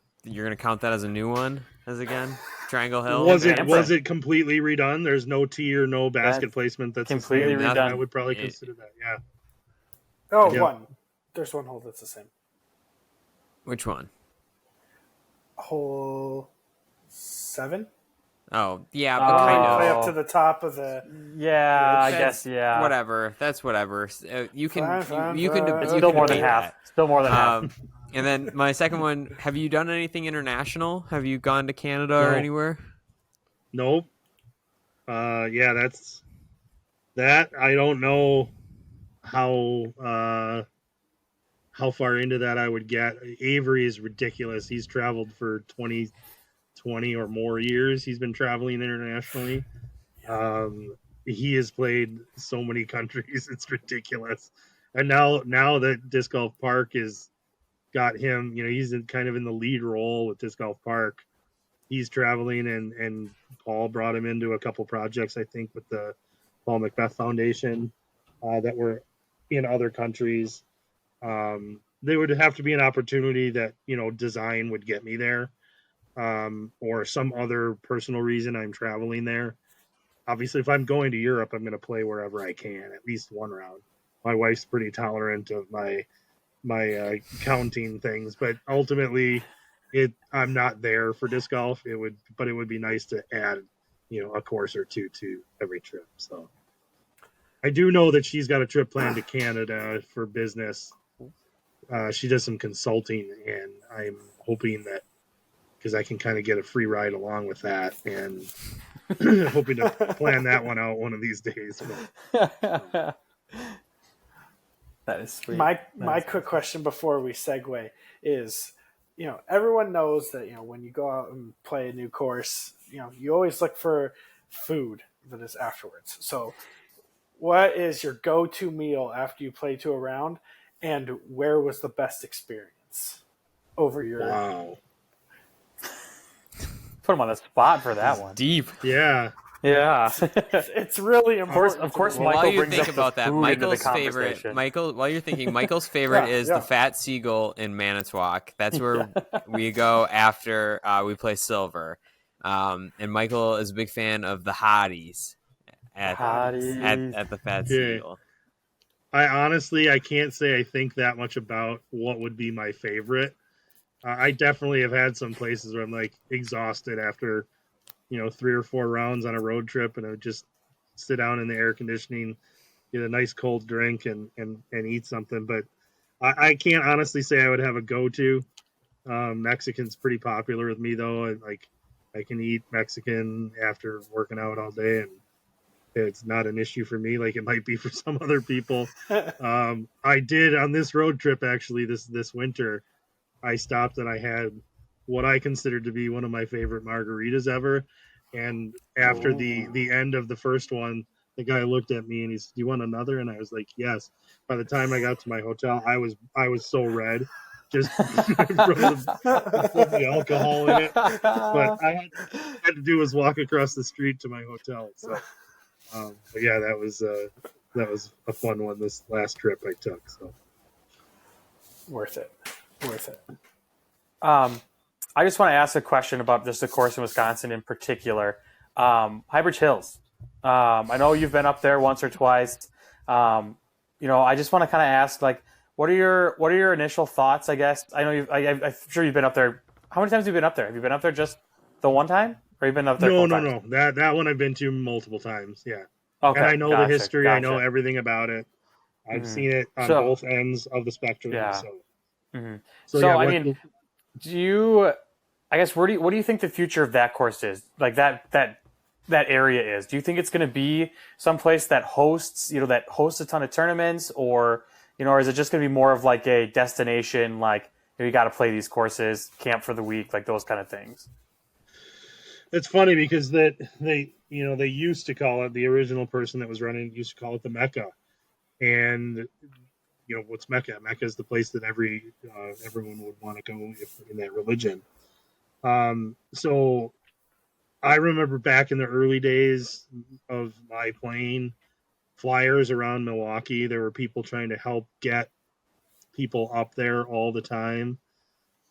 count that as a new one again? Triangle Hill? Was it completely redone? There's no tee or no basket placement that's completely redone. I would probably consider that, yeah. Oh, yep. One. There's one hole that's the same. Which one? Hole 7? Oh, yeah, but kind of. Play up to the top of the... Yeah, I guess, yeah. Whatever. That's whatever. You can... It's still more than half. Still more than half. And then my second one, have you done anything international? Have you gone to Canada or anywhere? Nope. Yeah, that's... That, I don't know how far into that I would get. Avery is ridiculous. He's traveled for 20 or more years. He's been traveling internationally. He has played so many countries. It's ridiculous. And now that Disc Golf Park is got him, he's kind of in the lead role with Disc Golf Park. He's traveling, and Paul brought him into a couple projects, I think, with the Paul Macbeth Foundation that were in other countries. There would have to be an opportunity that, design would get me there. Or some other personal reason I'm traveling there. Obviously, if I'm going to Europe, I'm going to play wherever I can, at least one round. My wife's pretty tolerant of my counting things, but ultimately, I'm not there for disc golf. It would be nice to add, a course or two to every trip. So I do know that she's got a trip planned to Canada for business She does some consulting, and I'm hoping that because I can kind of get a free ride along with that, and hoping to plan that one out one of these days. That is sweet. My quick question before we segue is, everyone knows that, when you go out and play a new course, you always look for food that is afterwards. So what is your go-to meal after you play to a round, and where was the best experience over your... Wow. Put him on the spot for that one. Deep. Yeah. Yeah. It's really important. Of course, Well, Michael while you brings think up about the that, food into the conversation. While you're thinking, Michael's favorite is yeah. the Fat Seagull in Manitowoc. That's where we go after we play silver. And Michael is a big fan of the hotties at the Fat Seagull. I can't say I think that much about what would be my favorite. I definitely have had some places where I'm like exhausted after, 3 or 4 rounds on a road trip, and I would just sit down in the air conditioning, get a nice cold drink, and eat something. But I can't honestly say I would have a go-to. Mexican's pretty popular with me though. And I can eat Mexican after working out all day, and it's not an issue for me like it might be for some other people. I did on this road trip actually this winter. I stopped and I had what I considered to be one of my favorite margaritas ever. And after the end of the first one, the guy looked at me and he said, "Do you want another?" And I was like, "Yes." By the time I got to my hotel, I was so red, just from the alcohol in it. But I had to do was walk across the street to my hotel. So, but yeah, that was a fun one. This last trip I took. So Worth it. I just want to ask a question about just the course in Wisconsin in particular. Highbridge Hills. I know you've been up there once or twice. I just want to kind of ask, like, what are your initial thoughts? I guess I know I'm sure you've been up there. How many times have you been up there? Have you been up there just the one time, or you've been up there? No. That one I've been to multiple times. Yeah. Okay. And I know the history. I know everything about it. I've seen it on both ends of the spectrum. Yeah. So, what do you think the future of that course is? Like that area is? Do you think it's going to be someplace that hosts a ton of tournaments, or is it just going to be more of like a destination, like you got to play these courses, camp for the week, like those kind of things? It's funny because that they used to call it, the original person that was running used to call it the Mecca. And what's Mecca? Mecca is the place that everyone would want to go if in that religion. So I remember back in the early days of my playing flyers around Milwaukee, there were people trying to help get people up there all the time.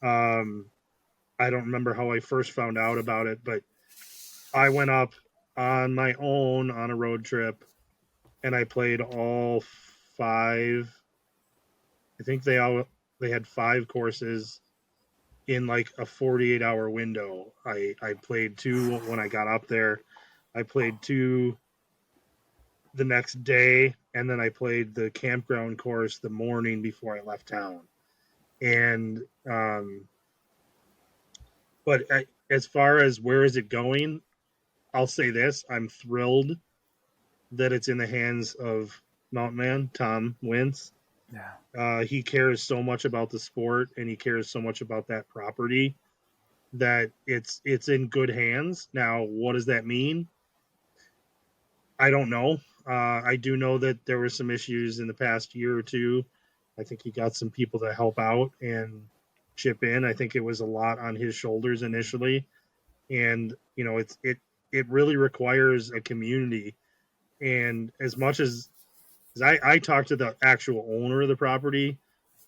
I don't remember how I first found out about it, but I went up on my own on a road trip, and I played all 5. I think they had 5 courses in like a 48-hour window. I played 2 when I got up there. I played 2 the next day, and then I played the campground course the morning before I left town. And but as far as where is it going, I'll say this: I'm thrilled that it's in the hands of Mountain Man Tom Wentz. Yeah. He cares so much about the sport, and he cares so much about that property that it's in good hands. Now, what does that mean? I don't know. I do know that there were some issues in the past year or two. I think he got some people to help out and chip in. I think it was a lot on his shoulders initially, and it really requires a community. And as much as I talked to the actual owner of the property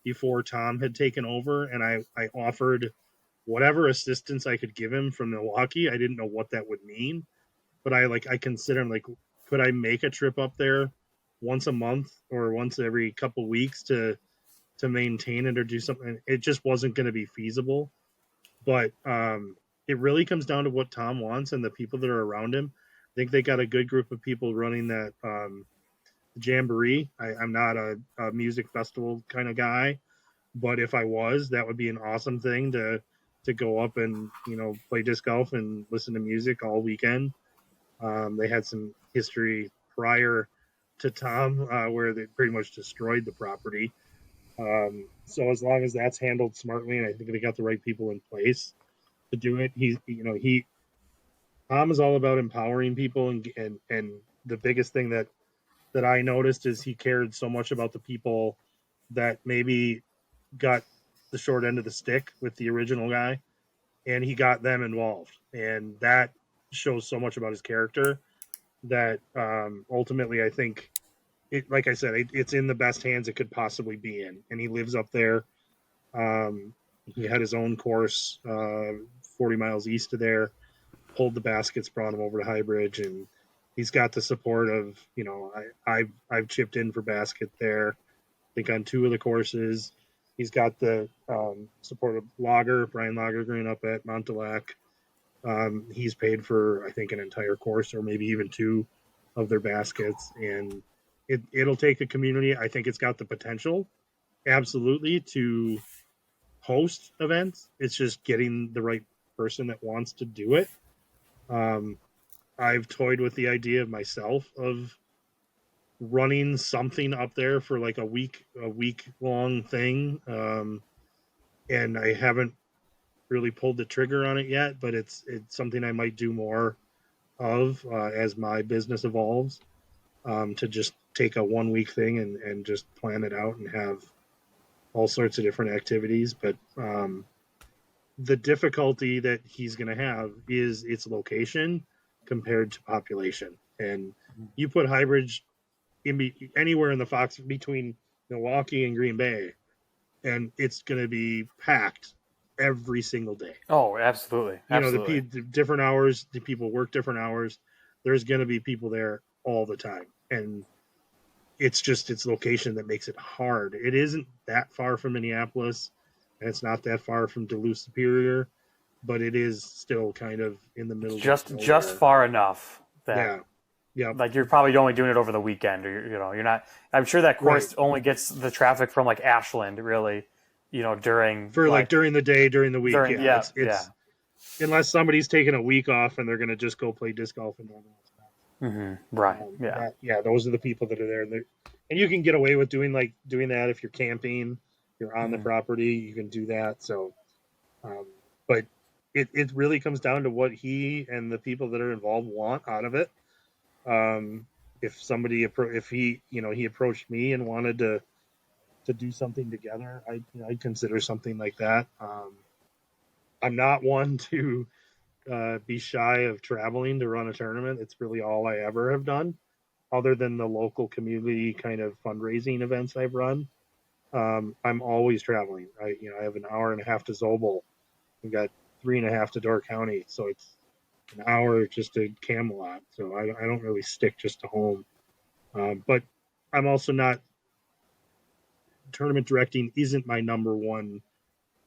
before Tom had taken over, and I offered whatever assistance I could give him from Milwaukee. I didn't know what that would mean, but I consider him like, could I make a trip up there once a month or once every couple weeks to maintain it or do something? It just wasn't going to be feasible. But it really comes down to what Tom wants and the people that are around him. I think they got a good group of people running that jamboree. I'm not a music festival kind of guy, but if I was, that would be an awesome thing to go up and play disc golf and listen to music all weekend. They had some history prior to Tom where they pretty much destroyed the property. So as long as that's handled smartly, and I think they got the right people in place to do it, he Tom is all about empowering people, and the biggest thing that I noticed is he cared so much about the people that maybe got the short end of the stick with the original guy, and he got them involved, and that shows so much about his character that ultimately I think like I said, it's in the best hands it could possibly be in, and he lives up there. He had his own course 40 miles east of there, pulled the baskets, brought him over to Highbridge, and he's got the support of I've chipped in for basket there. I think on 2 of the courses, he's got the support of Brian Lager, growing up at Montelak. He's paid for I think an entire course or maybe even 2 of their baskets, and it'll take a community. I think it's got the potential, absolutely, to host events. It's just getting the right person that wants to do it. I've toyed with the idea of myself of running something up there for like a week long thing, and I haven't really pulled the trigger on it yet. But it's something I might do more of as my business evolves. To just take a 1 week thing and just plan it out and have all sorts of different activities. But the difficulty that he's going to have is its location compared to population. And you put Highbridge anywhere in the Fox between Milwaukee and Green Bay, and it's going to be packed every single day. Oh, absolutely. Absolutely. The different hours, the people work different hours. There's going to be people there all the time. And it's just its location that makes it hard. It isn't that far from Minneapolis, and it's not that far from Duluth Superior, but it is still kind of in the middle. Just far enough that yeah, like you're probably only doing it over the weekend, or you're not. I'm sure that course only gets the traffic from like Ashland, really, during during the day, during the week. It's unless somebody's taking a week off and they're going to just go play disc golf in normal. Right. Those are the people that are there, and you can get away with doing that if you're camping, you're on the property, you can do that. So, but it really comes down to what he and the people that are involved want out of it. If he approached me and wanted to do something together, I'd consider something like that. I'm not one to be shy of traveling to run a tournament. It's really all I ever have done, other than the local community kind of fundraising events I've run. I'm always traveling. I have an hour and a half to Zobel. We've got 3.5 to Door County, so it's an hour just to Camelot. So I don't really stick just to home. But I'm also not. Tournament directing isn't my number one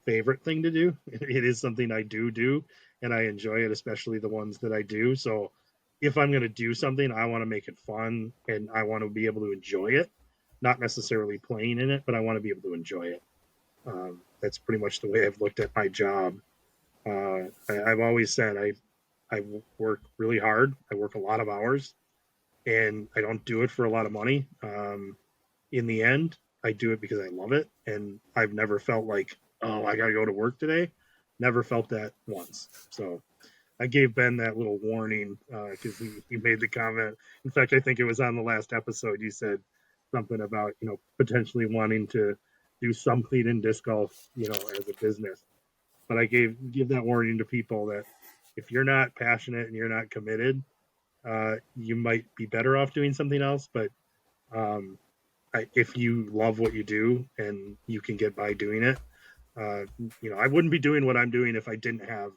favorite thing to do. It is something I do, and I enjoy it, especially the ones that I do. So if I'm going to do something, I want to make it fun, and I want to be able to enjoy it, not necessarily playing in it, but I want to be able to enjoy it. That's pretty much the way I've looked at my job. I've always said I work really hard. I work a lot of hours, and I don't do it for a lot of money. In the end, I do it because I love it, and I've never felt like, oh, I got to go to work today. Never felt that once. So I gave Ben that little warning because he made the comment. In fact, I think it was on the last episode. You said something about potentially wanting to do something in disc golf, as a business. But I give that warning to people that if you're not passionate and you're not committed, you might be better off doing something else. But if you love what you do and you can get by doing it, I wouldn't be doing what I'm doing if I didn't have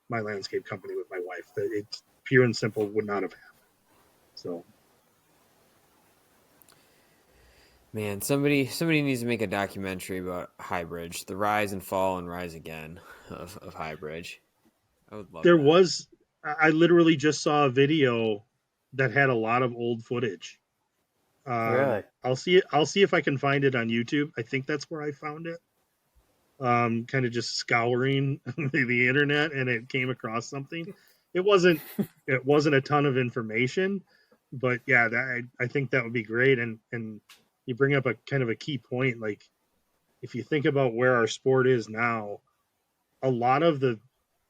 my landscape company with my wife. It's pure and simple would not have happened. So, man, somebody needs to make a documentary about Highbridge, the rise and fall and rise again of Highbridge. I would love. I literally just saw a video that had a lot of old footage. Really? I'll see if I can find it on YouTube. I think that's where I found it. kind of just scouring the internet, and it came across something. It wasn't a ton of information, but yeah, I think that would be great. And you bring up a kind of a key point. Like, if you think about where our sport is now, a lot of the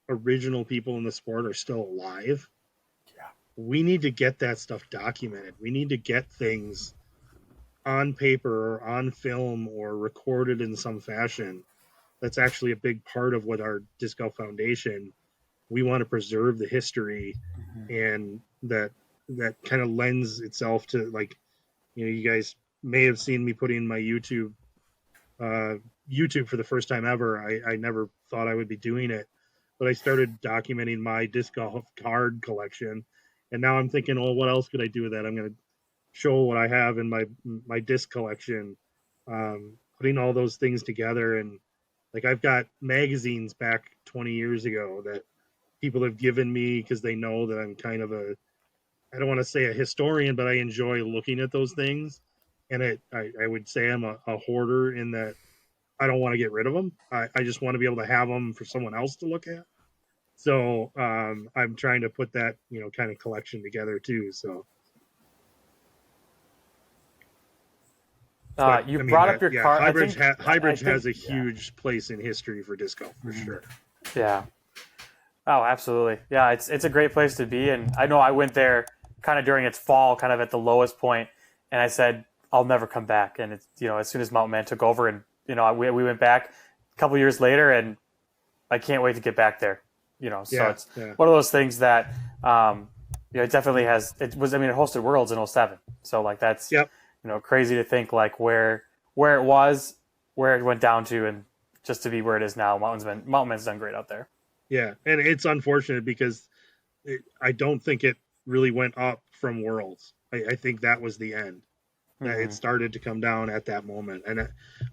original people in the sport are still alive. Yeah. We need to get that stuff documented. We need to get things on paper or on film or recorded in some fashion. That's actually a big part of what our Disc Golf Foundation, we want to preserve the history, and that kind of lends itself to, like, you guys may have seen me putting my uh, YouTube for the first time ever. I never thought I would be doing it, but I started documenting my disc golf card collection, and now I'm thinking, well, what else could I do with that? I'm going to show what I have in my disc collection, putting all those things together. And like, I've got magazines back 20 years ago that people have given me because they know that I'm kind of I don't want to say a historian, but I enjoy looking at those things. And I would say I'm a hoarder in that I don't want to get rid of them. I just want to be able to have them for someone else to look at. So I'm trying to put that, kind of collection together too. So, but You I mean, brought up your yeah, car. Highbridge has a yeah. huge place in history for disc golf for sure. Yeah. Oh, absolutely. Yeah, it's a great place to be, and I know I went there kind of during its fall, kind of at the lowest point, and I said I'll never come back. And it's as soon as Mountain Man took over, and we went back a couple years later, and I can't wait to get back there. So it's one of those things that it definitely has. It hosted Worlds in 07, so like that's crazy to think like where it was, where it went down to, and just to be where it is now. Mountain Man's done great out there. Yeah, and it's unfortunate because I don't think it really went up from Worlds. I think that was the end. Mm-hmm. It started to come down at that moment, and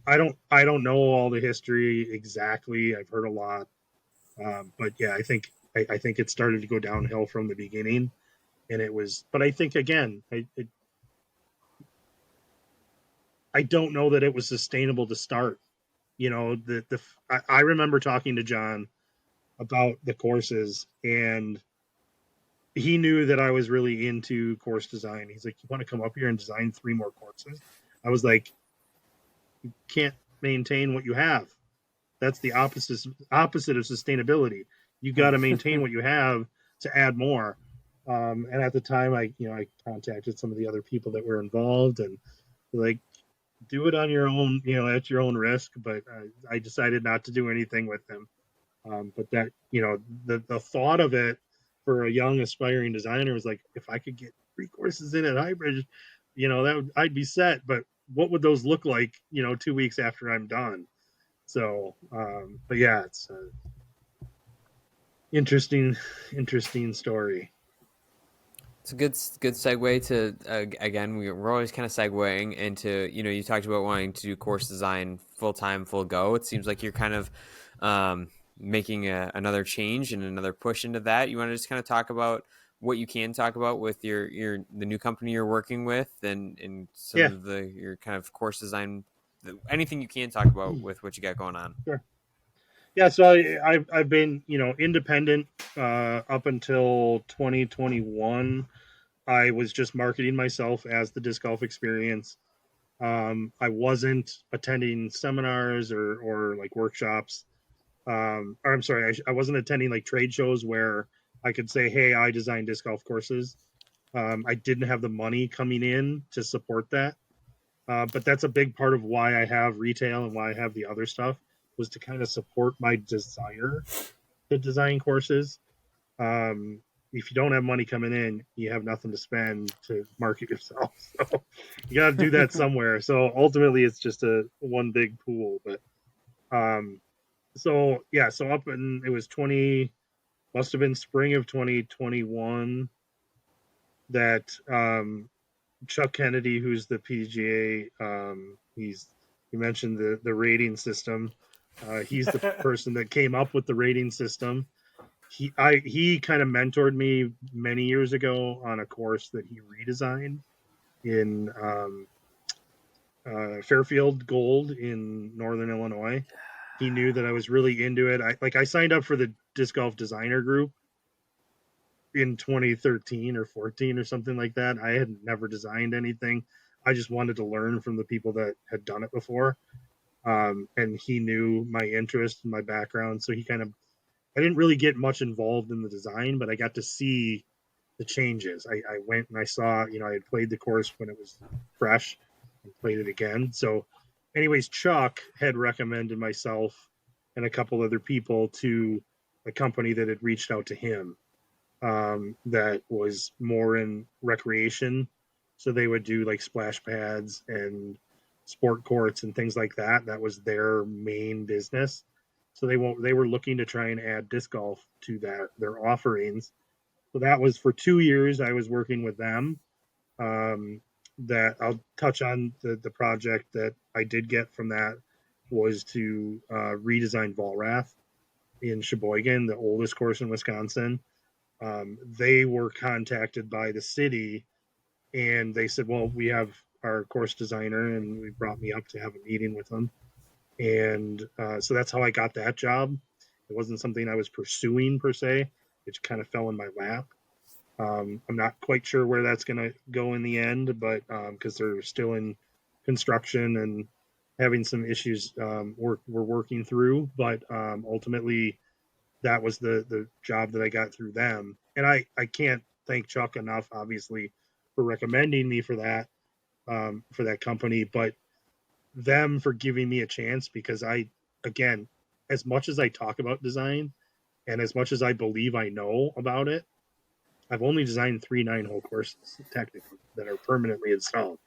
I don't know all the history exactly. I've heard a lot, but yeah, I think it started to go downhill from the beginning, and it was. But I think again, I don't know that it was sustainable to start. I remember talking to John about the courses, and he knew that I was really into course design. He's like, "You want to come up here and design 3 more courses?" I was like, "You can't maintain what you have. That's the opposite of sustainability. You got to maintain what you have to add more." And at the time, I contacted some of the other people that were involved, and like, do it on your own, at your own risk. But I decided not to do anything with them. But that, the thought of it for a young aspiring designer was like, if I could get 3 courses in at Highbridge, I'd be set. But what would those look like, 2 weeks after I'm done? So, but yeah, it's interesting story. It's a good segue to again. We're always kind of segueing into you talked about wanting to do course design full time, full go. It seems like you're kind of making another change and another push into that. You want to just kind of talk about what you can talk about with the new company you're working with, and some of your kind of course design, anything you can talk about with what you got going on. Sure. Yeah, so I've been independent up until 2021. I was just marketing myself as the Disc Golf Experience. I wasn't attending seminars or like workshops. Or I'm sorry, I wasn't attending like trade shows where I could say, "Hey, I design disc golf courses." I didn't have the money coming in to support that. But that's a big part of why I have retail and why I have the other stuff, was to kind of support my desire to design courses. If you don't have money coming in, you have nothing to spend to market yourself. So you got to do that somewhere. So ultimately, it's just one big pool. But so up in, it was must have been spring of 2021 that Chuck Kennedy, who's the PDGA, you mentioned the rating system. He's the person that came up with the rating system. He kind of mentored me many years ago on a course that he redesigned in Fairfield Gold in Northern Illinois. He knew that I was really into it. I signed up for the disc golf designer group in 2013 or 14 or something like that. I had never designed anything. I just wanted to learn from the people that had done it before. And he knew my interest and my background. So I didn't really get much involved in the design, but I got to see the changes. I went and I saw, I had played the course when it was fresh and played it again. So, anyways, Chuck had recommended myself and a couple other people to a company that had reached out to him, that was more in recreation. So they would do like splash pads and sport courts and things like that. That was their main business. So they were looking to try and add disc golf to their offerings. So that was for 2 years. I was working with them. That I'll touch on the project that I did get from that was to redesign Volrath in Sheboygan, the oldest course in Wisconsin. They were contacted by the city and they said, well, we have our course designer, and we brought me up to have a meeting with them. And so that's how I got that job. It wasn't something I was pursuing per se. It kind of fell in my lap. I'm not quite sure where that's going to go in the end, but because they're still in construction and having some issues we're working through. But ultimately, that was the job that I got through them. And I can't thank Chuck enough, obviously, for recommending me for that company, but them for giving me a chance, because again, as much as I talk about design and as much as I believe I know about it, I've only designed 3 9-hole courses technically that are permanently installed.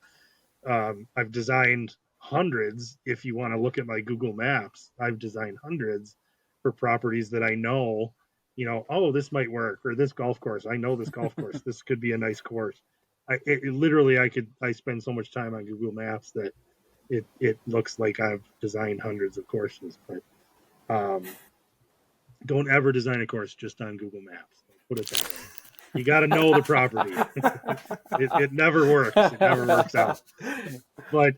I've designed hundreds. If you want to look at my Google Maps, I've designed hundreds for properties that I know, oh, this might work, or this golf course. I know this golf course. This could be a nice course. Literally, I spend so much time on Google Maps that it looks like I've designed hundreds of courses. But don't ever design a course just on Google Maps. Put it that way. You got to know the property. It never works. It never works out. But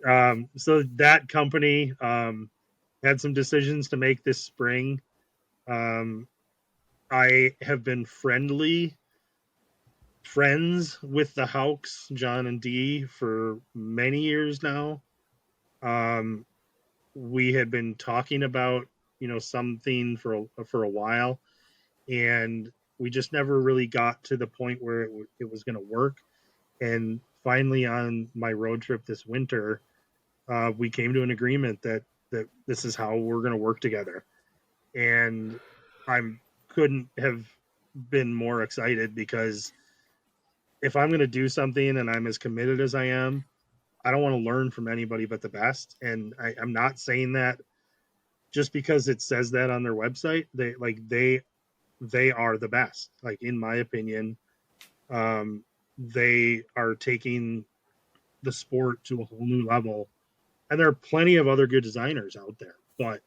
so that company had some decisions to make this spring. I have been friends with the Hawks, John and Dee, for many years now. We had been talking about something for a while, and we just never really got to the point where it was going to work. And finally, on my road trip this winter, we came to an agreement that this is how we're going to work together. And I couldn't have been more excited, because if I'm going to do something and I'm as committed as I am, I don't want to learn from anybody but the best. And I'm not saying that just because it says that on their website. They are the best. Like, in my opinion, they are taking the sport to a whole new level. And there are plenty of other good designers out there, but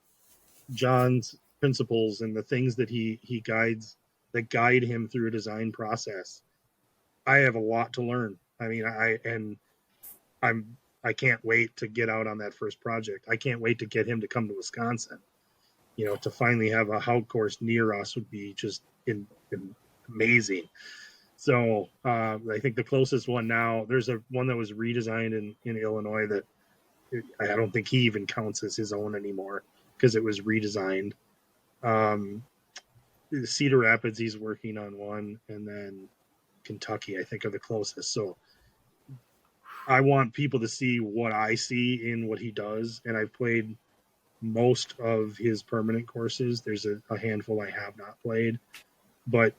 John's principles and the things that he guides, that guide him through a design process, I have a lot to learn. I mean, I can't wait to get out on that first project. I can't wait to get him to come to Wisconsin. To finally have a Hout course near us would be just amazing. So I think the closest one now, there's one that was redesigned in Illinois that I don't think he even counts as his own anymore, because it was redesigned. Cedar Rapids, he's working on one, and then Kentucky, I think, are the closest. So I want people to see what I see in what he does, and I've played most of his permanent courses. There's a handful I have not played, but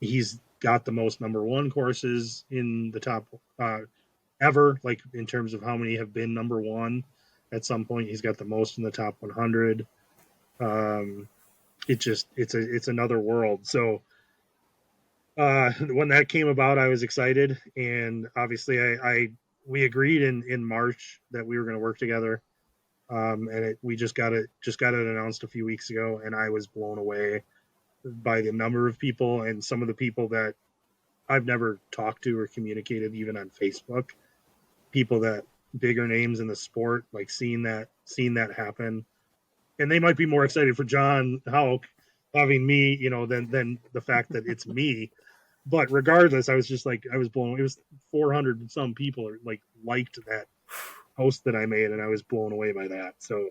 he's got the most number 1 courses in the top ever, like in terms of how many have been number 1 at some point. He's got the most in the top 100. It's another world. So when that came about, I was excited, and obviously we agreed in March that we were going to work together. And we just got it announced a few weeks ago, and I was blown away by the number of people, and some of the people that I've never talked to or communicated even on Facebook. People that bigger names in the sport, like seeing that happen and they might be more excited for John Houck having me, than the fact that it's me. But regardless, I was just like, I was blown away. It was 400 and some people liked that post that I made, and I was blown away by that. So,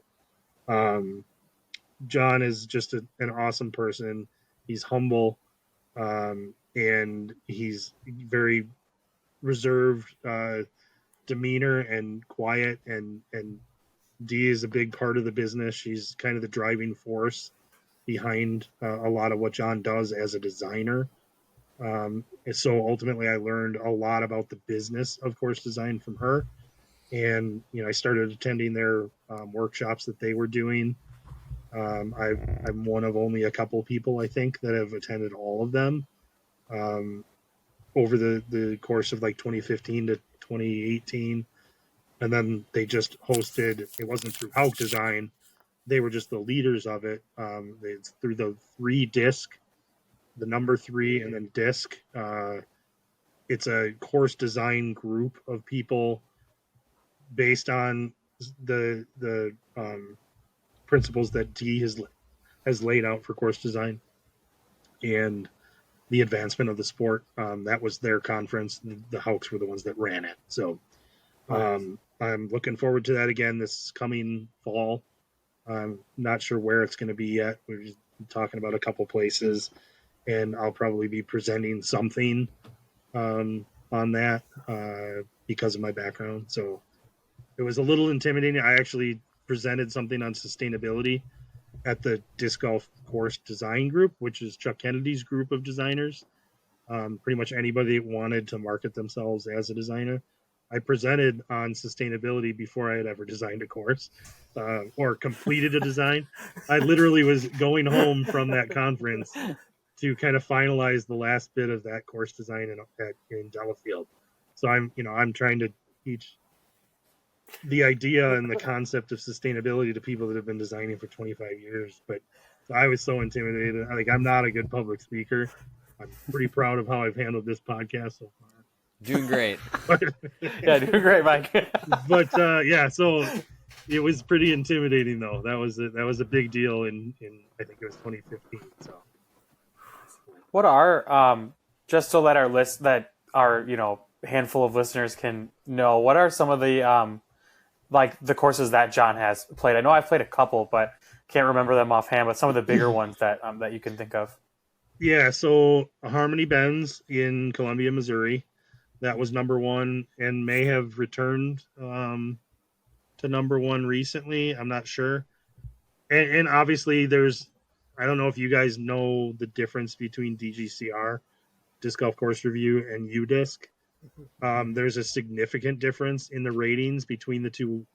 John is just an awesome person. He's humble, and he's very reserved demeanor and quiet, and Dee is a big part of the business. She's kind of the driving force behind a lot of what John does as a designer. And so ultimately, I learned a lot about the business of course design from her. And I started attending their workshops that they were doing. I'm one of only a couple people, I think, that have attended all of them over the course of 2015 to 2018. And then they just hosted, it wasn't through Houck Design, they were just the leaders of it. It's through the 3-disc, the number 3 and then disc. It's a course design group of people based on the principles that Dee has laid out for course design and the advancement of the sport. That was their conference. The Houcks were the ones that ran it. So I'm looking forward to that again this coming fall. I'm not sure where it's going to be yet. We're just talking about a couple places, and I'll probably be presenting something on that because of my background. So it was a little intimidating. I actually presented something on sustainability at the Disc Golf Course Design Group, which is Chuck Kennedy's group of designers. Pretty much anybody that wanted to market themselves as a designer. I presented on sustainability before I had ever designed a course or completed a design. I literally was going home from that conference to kind of finalize the last bit of that course design in Delafield. So I'm trying to teach the idea and the concept of sustainability to people that have been designing for 25 years. But I was so intimidated. I'm not a good public speaker. I'm pretty proud of how I've handled this podcast so far. Doing great. Yeah, doing great, Mike. But yeah, so it was pretty intimidating though. That was a big deal in I think it was 2015. So What are just to let our handful of listeners can know, what are some of the the courses that John has played? I know I've played a couple, but can't remember them offhand. But some of the bigger ones that you can think of. Yeah, so Harmony Bends in Columbia, Missouri, that was number 1 and may have returned to number 1 recently. I'm not sure. And obviously I don't know if you guys know the difference between DGCR, Disc Golf Course Review, and UDisc. There's a significant difference in the ratings between the two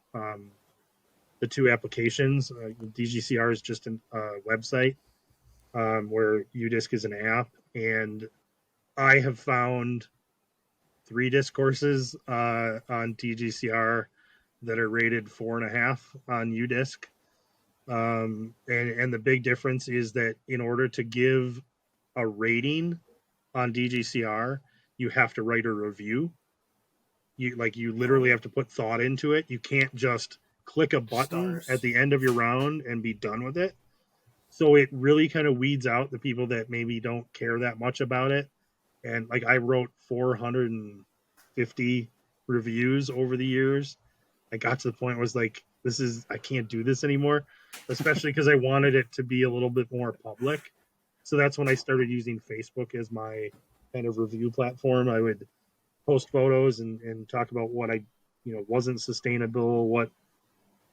applications. DGCR is just a website, where UDisc is an app, and I have found 3 disc courses on DGCR that are rated 4.5 on UDisc. And the big difference is that in order to give a rating on DGCR, you have to write a review. You literally have to put thought into it. You can't just click a button at the end of your round and be done with it. So it really kind of weeds out the people that maybe don't care that much about it. And I wrote 450 reviews over the years. I got to the point where I was I can't do this anymore, especially because I wanted it to be a little bit more public. So that's when I started using Facebook as my kind of review platform. I would post photos and talk about what I, wasn't sustainable, what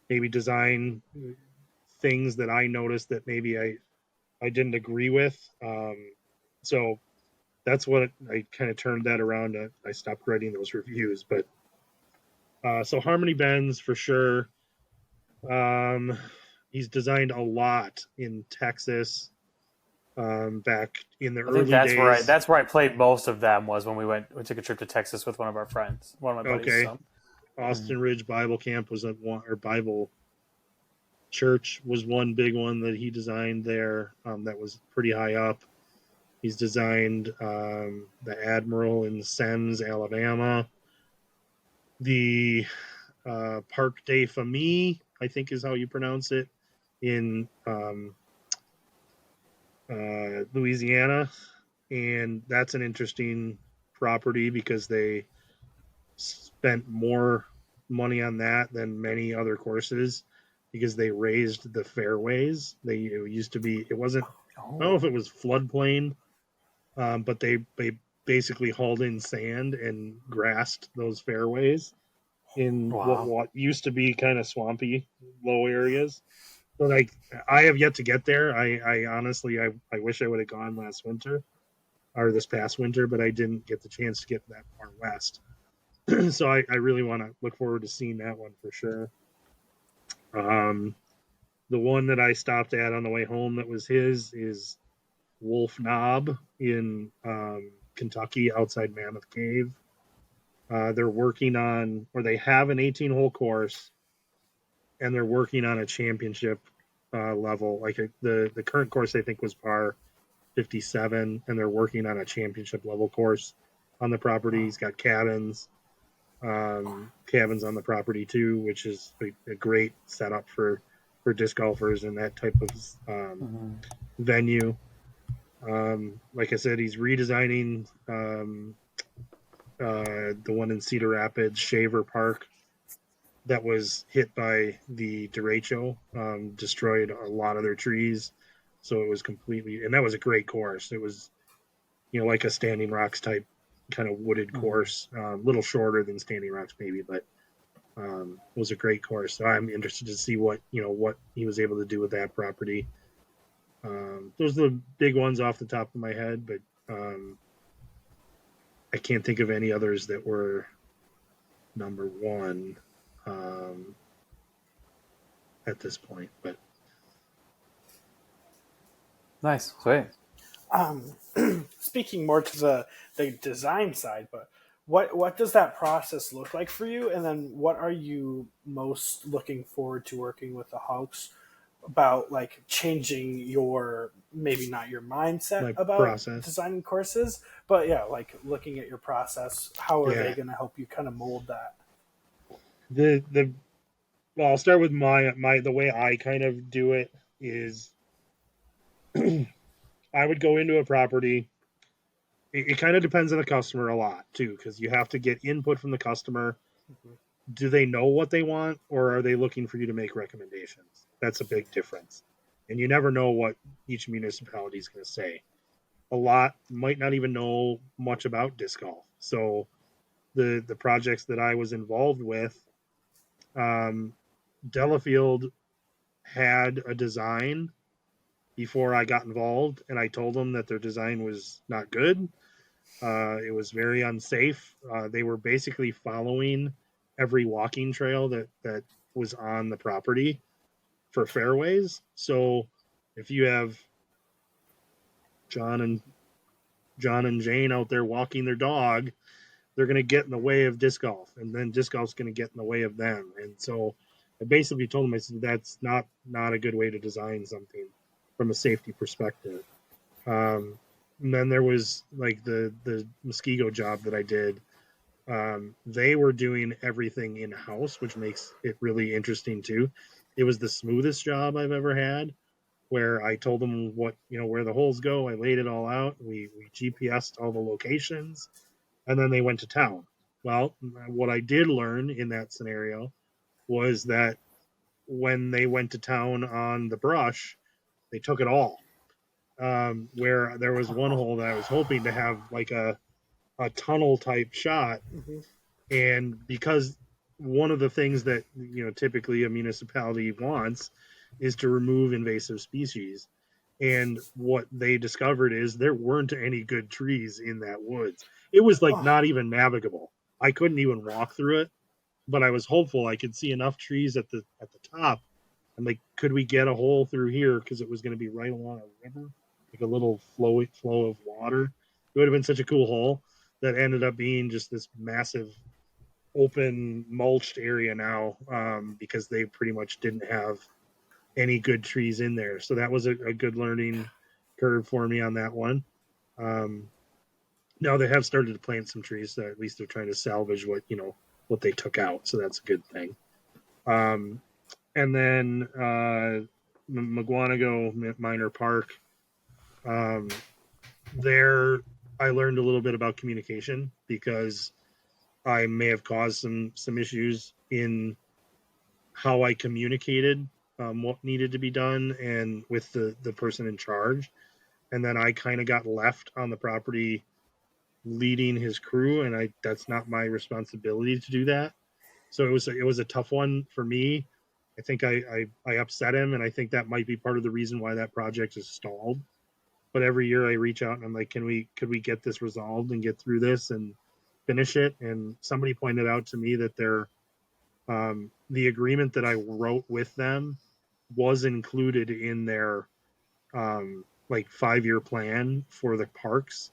maybe design things that I noticed that maybe I didn't agree with. So that's what I kind of turned that around. I stopped writing those reviews, but so Harmony Bends for sure. He's designed a lot in Texas. Back in the early days. That's where I played most of them, was when we took a trip to Texas with one of our friends, one of my buddies. Okay. So. Austin Ridge Bible Camp was or Bible Church was one big one that he designed there. That was pretty high up. He's designed the Admiral in Semmes, Alabama. The Parc des Familles, I think is how you pronounce it, in Louisiana, and that's an interesting property because they spent more money on that than many other courses because they raised the fairways. It used to be, it wasn't, I don't know if it was floodplain, but they basically hauled in sand and grassed those fairways in Wow. what used to be kind of swampy low areas. So like I have yet to get there. I honestly I wish I would have gone last winter or this past winter, but I didn't get the chance to get that far west. So I really want to look forward to seeing that one for sure. Um, the one that I stopped at on the way home that was his is Wolf Knob in Kentucky outside Mammoth Cave. They're working on, or they have an 18-hole course, and they're working on a championship level. Like the current course, I think was par 57, and they're working on a championship level course on the property. He's got cabins on the property too, which is a great setup for disc golfers and that type of venue. Like I said, he's redesigning the one in Cedar Rapids, Shaver Park, that was hit by the derecho, destroyed a lot of their trees. So it was completely, and that was a great course. It was, like a Standing Rocks type kind of wooded course, a little shorter than Standing Rocks maybe, but it was a great course. So I'm interested to see what he was able to do with that property. Those are the big ones off the top of my head, but I can't think of any others that were number one at this point. But Nice. Sweet. Speaking more to the design side, but what does that process look like for you? And then what are you most looking forward to working with the Hawks about, like changing your, maybe not your mindset my about process, designing courses, but yeah, like looking at your process, how are they yeah, going to help you kind of mold that? the well, I'll start with the way I kind of do it is I would go into a property. It kind of depends on the customer a lot too, because you have to get input from the customer. Do they know what they want, or are they looking for you to make recommendations? That's a big difference, and you never know what each municipality is going to say. A lot might not even know much about disc golf. So the projects that I was involved with, um, Delafield had a design before I got involved, and I told them that their design was not good. It was very unsafe. They were basically following every walking trail that was on the property for fairways. So if you have John and Jane out there walking their dog, they're going to get in the way of disc golf, and then disc golf's going to get in the way of them. And so I basically told them, I said, that's not a good way to design something from a safety perspective. And then there was like the Muskego job that I did. They were doing everything in house, which makes it really interesting too. It was the smoothest job I've ever had, where I told them where the holes go. I laid it all out. We GPSed all the locations, and then they went to town. Well, what I did learn in that scenario was that when they went to town on the brush, they took it all. Where there was one hole that I was hoping to have like a tunnel type shot, and because one of the things that typically a municipality wants is to remove invasive species, and what they discovered is there weren't any good trees in that woods. It was like not even navigable. I couldn't even walk through it, but I was hopeful I could see enough trees at the top. I'm like, could we get a hole through here, because it was going to be right along a river, like a little flow of water. It would have been such a cool hole that ended up being just this massive open mulched area now, because they pretty much didn't have any good trees in there. So that was a good learning curve for me on that one. Now they have started to plant some trees, so at least they're trying to salvage what they took out. So that's a good thing. And then McGuanago Minor Park. There, I learned a little bit about communication because I may have caused some issues in how I communicated what needed to be done and with the person in charge. And then I kind of got left on the property leading his crew, and that's not my responsibility to do that. So it was a tough one for me. I think I upset him, and I think that might be part of the reason why that project is stalled. But every year I reach out and I'm like, could we get this resolved and get through this and finish it? And somebody pointed out to me that the agreement that I wrote with them was included in their like 5-year plan for the parks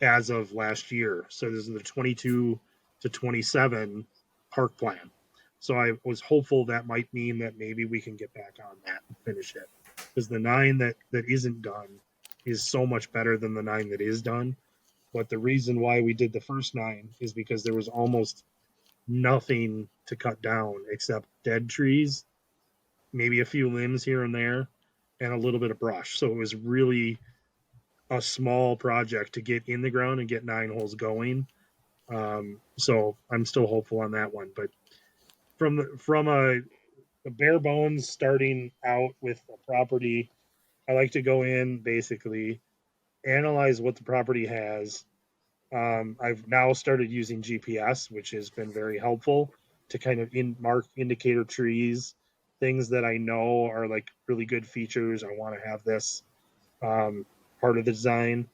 as of last year. So this is the 22 to 27 park plan. So I was hopeful that might mean that maybe we can get back on that and finish it. Because the 9 that isn't done is so much better than the 9 that is done. But the reason why we did the first 9 is because there was almost nothing to cut down except dead trees, maybe a few limbs here and there, and a little bit of brush. So it was really a small project to get in the ground and get 9 holes going. So I'm still hopeful on that one. But from a bare bones starting out with a property, I like to go in basically analyze what the property has. I've now started using GPS, which has been very helpful to kind of mark indicator trees, things that I know are like really good features. I want to have this part of the design,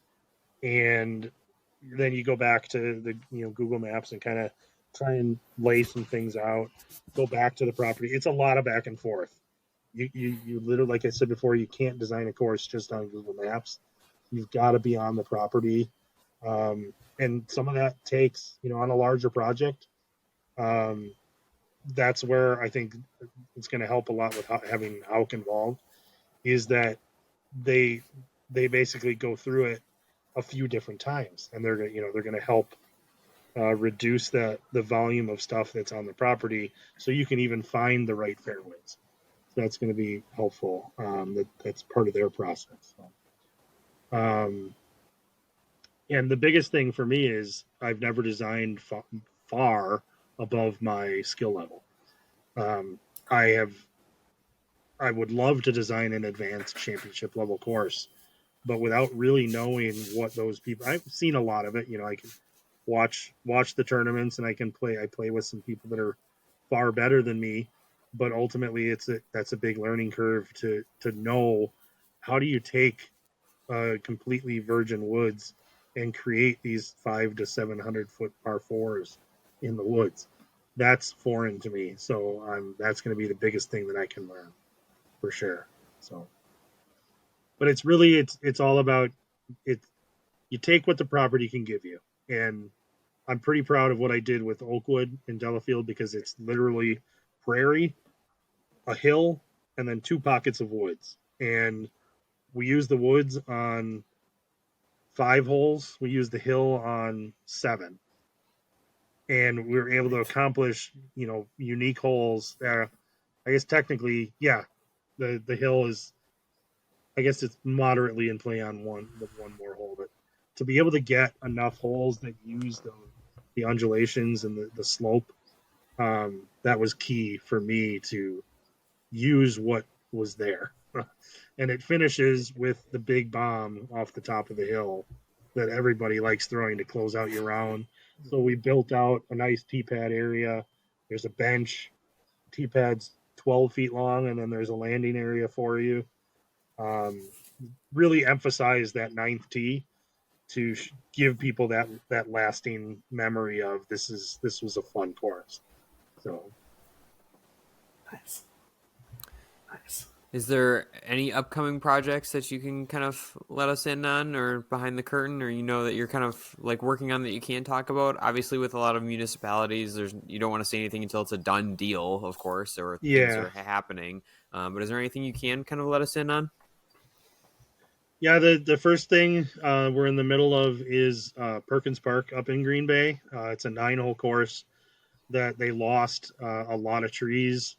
and then you go back to the Google Maps and kind of try and lay some things out. Go back to the property. It's a lot of back and forth. You literally, like I said before, you can't design a course just on Google Maps. You've got to be on the property, and some of that takes on a larger project. That's where I think it's going to help a lot with having AUK involved. Is that they basically go through it a few different times, and they're going to help reduce the volume of stuff that's on the property, so you can even find the right fairways. So that's going to be helpful. That's part of their process. So, and the biggest thing for me is I've never designed far above my skill level. I would love to design an advanced championship level course, but without really knowing what those people, I've seen a lot of it. I can watch the tournaments, and I play with some people that are far better than me, but ultimately that's a big learning curve to know how do you take completely virgin woods and create these 500 to 700 foot par fours in the woods. That's foreign to me, so that's going to be the biggest thing that I can learn for sure. So, but it's all about it. You take what the property can give you, and I'm pretty proud of what I did with Oakwood in Delafield because it's literally prairie, a hill, and then 2 pockets of woods. And we used the woods on 5 holes. We used the hill on 7. And we were able to accomplish, unique holes. I guess technically, yeah, the hill is, I guess it's moderately in play on one more hole, but to be able to get enough holes that use the undulations and the slope, that was key for me to use what was there. And it finishes with the big bomb off the top of the hill that everybody likes throwing to close out your round. So we built out a nice tee pad area. There's a bench. Tee pad's 12 feet long, and then there's a landing area for you. Really emphasize that 9th tee to give people that lasting memory of this was a fun course. So Nice. Is there any upcoming projects that you can kind of let us in on or behind the curtain, or that you're kind of like working on that you can't talk about? Obviously, with a lot of municipalities, you don't want to say anything until it's a done deal, of course, or things are happening. But is there anything you can kind of let us in on? Yeah, the first thing we're in the middle of is Perkins Park up in Green Bay. It's a 9-hole course that they lost a lot of trees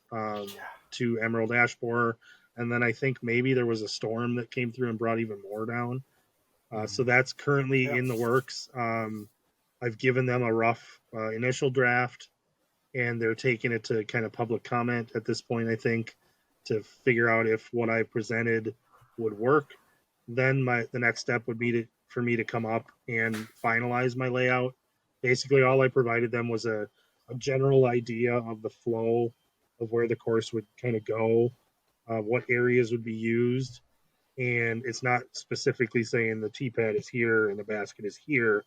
to emerald ash borer. and then I think maybe there was a storm that came through and brought even more down. So that's currently in the works. I've given them a rough initial draft, and they're taking it to kind of public comment at this point, I think, to figure out if what I presented would work. Then the next step would be for me to come up and finalize my layout. Basically, all I provided them was a general idea of the flow of where the course would kind of go, what areas would be used, and it's not specifically saying the tee pad is here and the basket is here.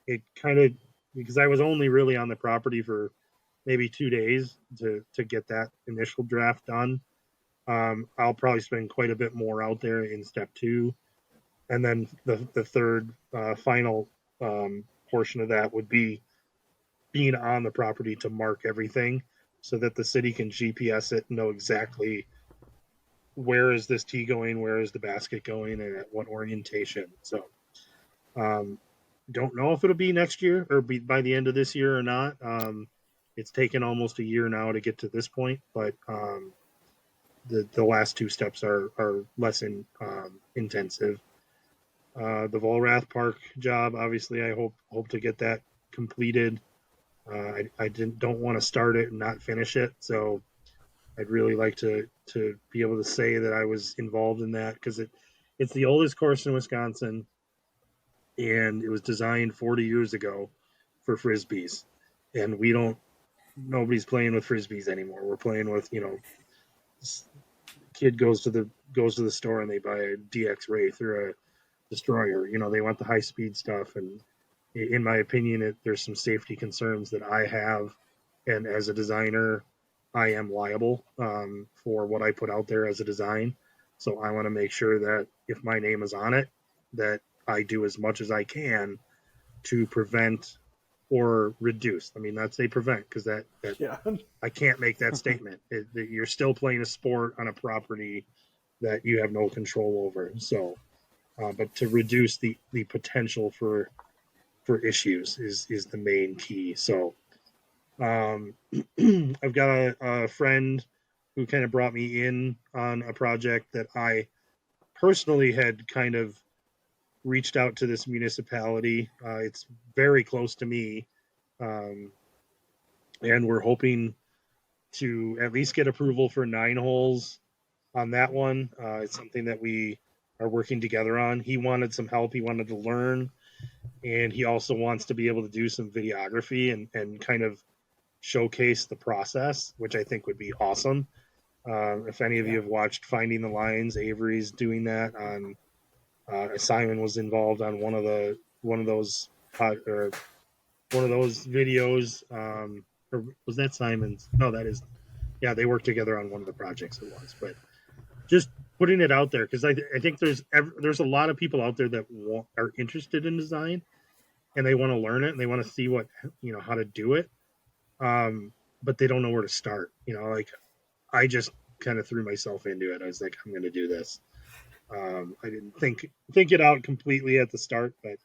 It kind of, because I was only really on the property for maybe 2 days to get that initial draft done. I'll probably spend quite a bit more out there in step 2, and then the third final portion of that would be being on the property to mark everything so that the city can GPS it and know exactly where is this tee going, where is the basket going, and at what orientation. So don't know if it'll be next year or be by the end of this year or not. It's taken almost a year now to get to this point, but the last 2 steps are less intensive. The Volrath Park job, obviously, I hope to get that completed. I don't want to start it and not finish it, so I'd really like to be able to say that I was involved in that, because it's the oldest course in Wisconsin, and it was designed 40 years ago for frisbees, and nobody's playing with frisbees anymore. We're playing with, kid goes to the store and they buy a DX Wraith or a Destroyer. They want the high speed stuff, and in my opinion, there's some safety concerns that I have, and as a designer, I am liable for what I put out there as a design. So I want to make sure that if my name is on it, that I do as much as I can to prevent or reduce. I mean, not say prevent, because that I can't make that statement. You're still playing a sport on a property that you have no control over. So, but to reduce the potential for issues is the main key. So, I've got a friend who kind of brought me in on a project that I personally had kind of reached out to this municipality. It's very close to me, and we're hoping to at least get approval for 9 holes on that one. It's something that we are working together on. He wanted some help. He wanted to learn, and he also wants to be able to do some videography and kind of showcase the process, which I think would be awesome. If any of you have watched Finding the Lines, Avery's doing that on. Simon was involved on one of those videos. Or was that Simon's? No, that is. Yeah, they worked together on one of the projects. It was, but just putting it out there, because I think there's a lot of people out there that are interested in design, and they want to learn it and they want to see what how to do it, but they don't know where to start. Like I just kind of threw myself into it. I was like, I'm going to do this. I didn't think it out completely at the start, but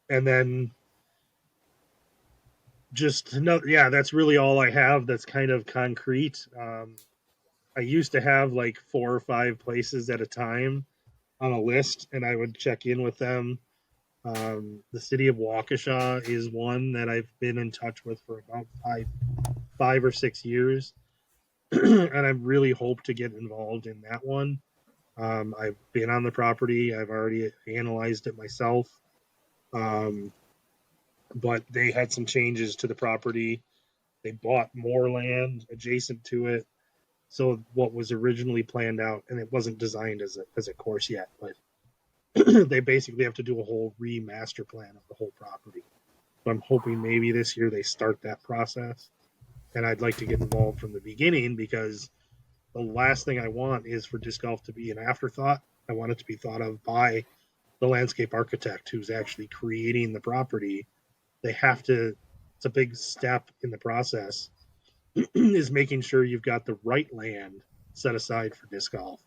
and then that's really all I have that's kind of concrete. I used to have like 4 or 5 places at a time on a list, and I would check in with them. The city of Waukesha is one that I've been in touch with for about 5 or 6 years. And I really hope to get involved in that one. I've been on the property. I've already analyzed it myself. But they had some changes to the property. They bought more land adjacent to it. So what was originally planned out, and it wasn't designed as a course yet, but they basically have to do a whole remaster plan of the whole property. So I'm hoping maybe this year they start that process. And I'd like to get involved from the beginning, because the last thing I want is for disc golf to be an afterthought. I want it to be thought of by the landscape architect who's actually creating the property. They have to, it's a big step in the process, is making sure you've got the right land set aside for disc golf.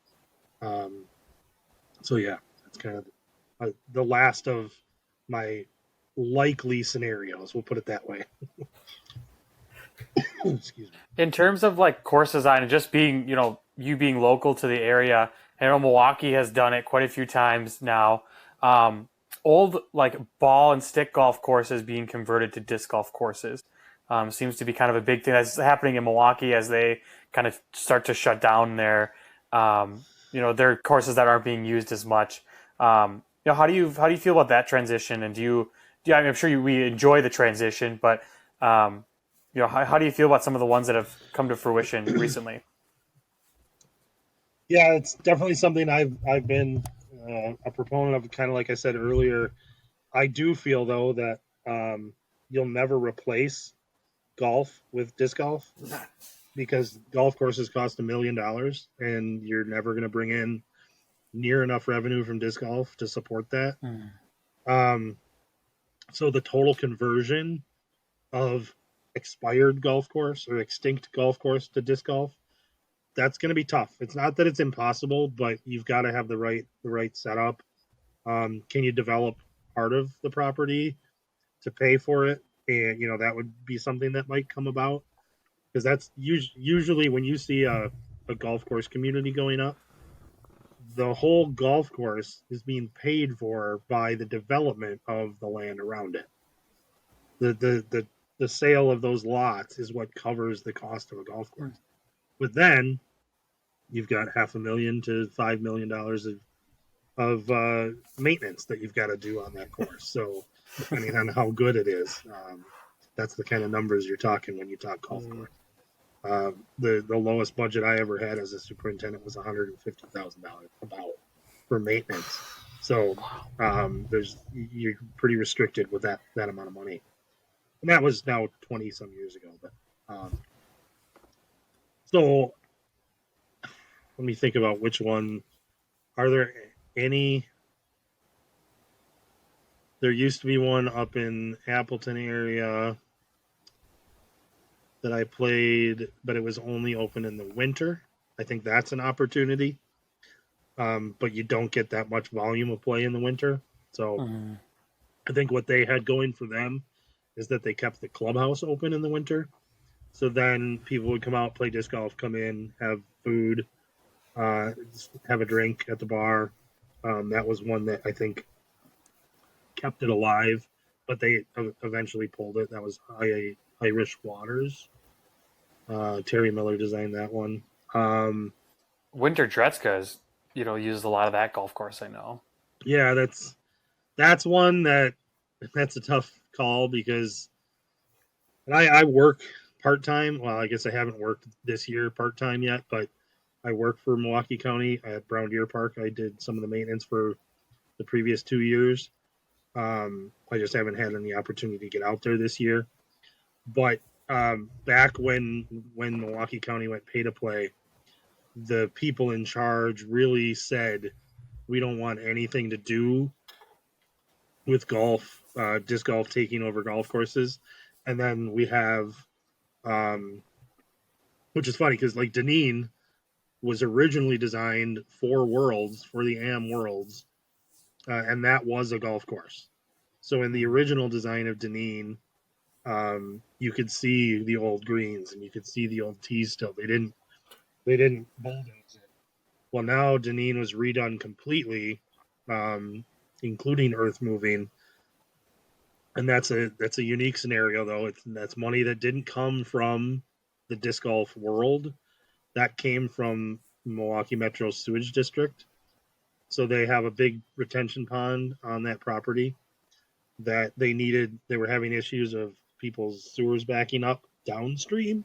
So yeah, that's kind of the last of my likely scenarios. We'll put it that way. Excuse me. In terms of like course design and just being, you being local to the area, I know Milwaukee has done it quite a few times now. Old like ball and stick golf courses being converted to disc golf courses seems to be kind of a big thing that's happening in Milwaukee as they kind of start to shut down their courses that aren't being used as much. How do you feel about that transition? And I'm sure we enjoy the transition, but how do you feel about some of the ones that have come to fruition recently? Yeah, it's definitely something I've been a proponent of. Kind of like I said earlier, I do feel though that you'll never replace golf with disc golf because golf courses cost $1 million, and you're never going to bring in near enough revenue from disc golf to support that. So the total conversion of expired golf course or extinct golf course to disc golf, that's going to be tough. It's not that it's impossible, but you've got to have the right setup. Can you develop part of the property to pay for it? And that would be something that might come about, because that's usually when you see a golf course community going up, the whole golf course is being paid for by the development of the land around it. The sale of those lots is what covers the cost of a golf course. But then you've got $500,000 to $5 million of maintenance that you've got to do on that course. So depending on how good it is, that's the kind of numbers you're talking when you talk golf course. The lowest budget I ever had as a superintendent was $150,000 about for maintenance. So you're pretty restricted with that amount of money. And that was now 20 some years ago. But so let me think about which one. Are there any? There used to be one up in Appleton area that I played, but it was only open in the winter. I think that's an opportunity. But you don't get that much volume of play in the winter. So I think what they had going for them is that they kept the clubhouse open in the winter. So then people would come out, play disc golf, come in, have food, have a drink at the bar. That was one that I think kept it alive, but they eventually pulled it. That was Irish Waters. Terry Miller designed that one. Winter Dretzka's, used a lot of that golf course, I know. Yeah, that's one that's a tough call because I work part-time. Well, I guess I haven't worked this year part-time yet, but I work for Milwaukee County at Brown Deer Park. I did some of the maintenance for the previous 2 years. I just haven't had any opportunity to get out there this year. But back when Milwaukee County went pay to play, the people in charge really said, we don't want anything to do with golf, disc golf taking over golf courses. And then we have, which is funny because like Deneen was originally designed for the AM Worlds, and that was a golf course. So in the original design of Deneen, you could see the old greens and you could see the old tees still. They didn't bulldoze it. Well, now Deneen was redone completely, including earth moving. And that's a unique scenario, though. That's money that didn't come from the disc golf world. That came from Milwaukee Metro Sewage District. So they have a big retention pond on that property that they needed. They were having issues of people's sewers backing up downstream.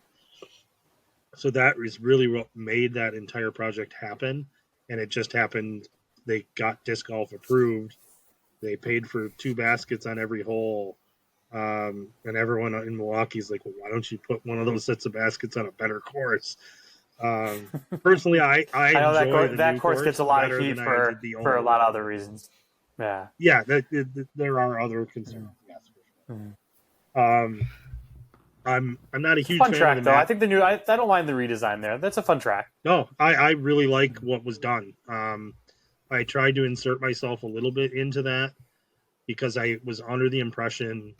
So that is really what made that entire project happen. And it just happened. They got disc golf approved. They paid for 2 baskets on every hole. And everyone in Milwaukee's like, well, why don't you put one of those sets of baskets on a better course? Personally, I know that course gets a lot of heat for a lot of other reasons. Yeah. Yeah, there are other concerns. Yes, for sure. I'm not a huge fun fan track of the though. map. I think I don't mind the redesign there. That's a fun track. No, I really like what was done. I tried to insert myself a little bit into that because I was under the impression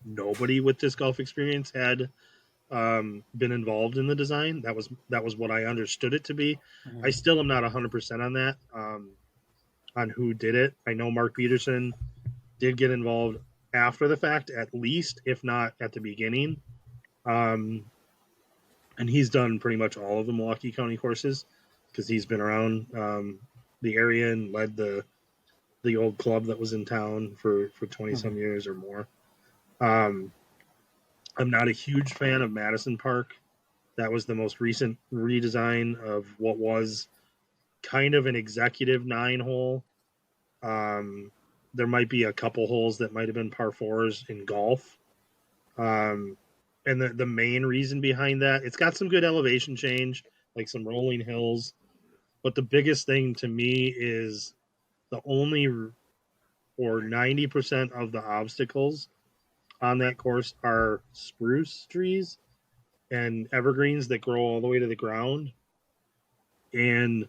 nobody with disc golf experience had been involved in the design. That was what I understood it to be. Mhm. I still am not 100% on that, on who did it. I know Mark Peterson did get involved after the fact, at least, if not at the beginning. Um, and he's done pretty much all of the Milwaukee County courses because he's been around the area and led the old club that was in town for 20 some Mhm. years or more. Um, I'm not a huge fan of Madison Park. That was the most recent redesign of what was kind of an executive 9 hole. Um, there might be a couple holes that might have been par fours in golf. Um, and the main reason behind that, it's got some good elevation change, like some rolling hills. But the biggest thing to me is the only or 90% of the obstacles on that course are spruce trees and evergreens that grow all the way to the ground. And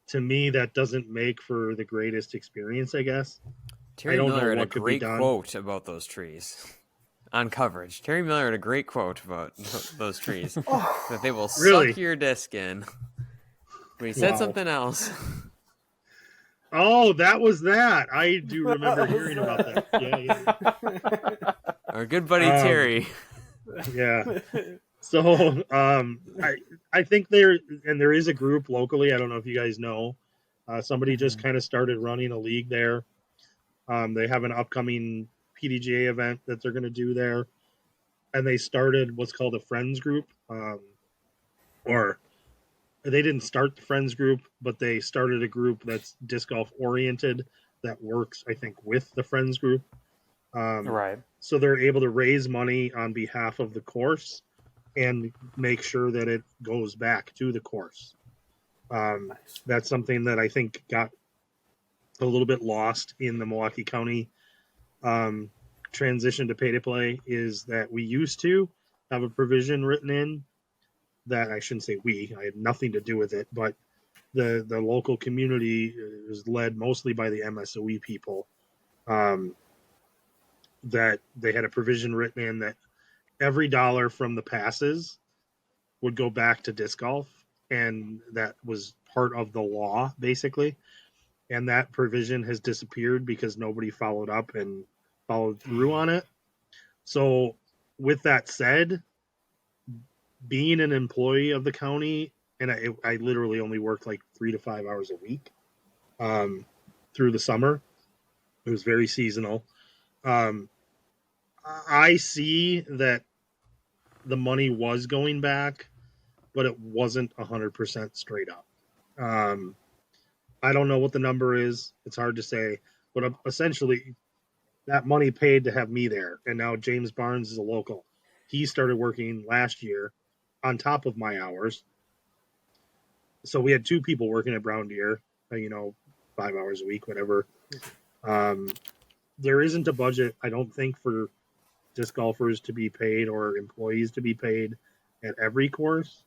to me, that doesn't make for the greatest experience, I guess. I Terry don't know Miller had a what could be great done. quote about those trees on coverage. Terry Miller had a great quote about those trees Oh, that they will suck Really? your disc in. But he said Wow. something else. Oh, that was that. I do remember that was hearing about that. Yeah. Our good buddy Um, Terry. yeah. So I think there is a group locally. I don't know if you guys know. Somebody just Mhm. kind of started running a league there. They have an upcoming PDGA event that they're going to do there, and they started what's called a friends group. Or they didn't start the friends group, but they started a group that's disc golf oriented that works, I think, with the friends group. Um, Right. so they're able to raise money on behalf of the course and make sure that it goes back to the course. nice. That's something that I think got a little bit lost in the Milwaukee County um, transition to pay to play. Is that we used to have a provision written in that I shouldn't say we, I had nothing to do with it, but the local community is led mostly by the MSOE people. Um, that they had a provision written in that every dollar from the passes would go back to disc golf, and that was part of the law basically. And that provision has disappeared because nobody followed up and followed through on it. So, with that said, being an employee of the county, and I literally only worked like 3 to 5 hours a week um, through the summer. It was very seasonal. Um, I see that the money was going back, but it wasn't 100% straight up. Um, I don't know what the number is. It's hard to say, but essentially, that money paid to have me there. And now James Barnes is a local. He started working last year on top of my hours. So we had two people working at Brown Deer, 5 hours a week, whatever. Um, there isn't a budget, I don't think, for disc golfers to be paid or employees to be paid at every course.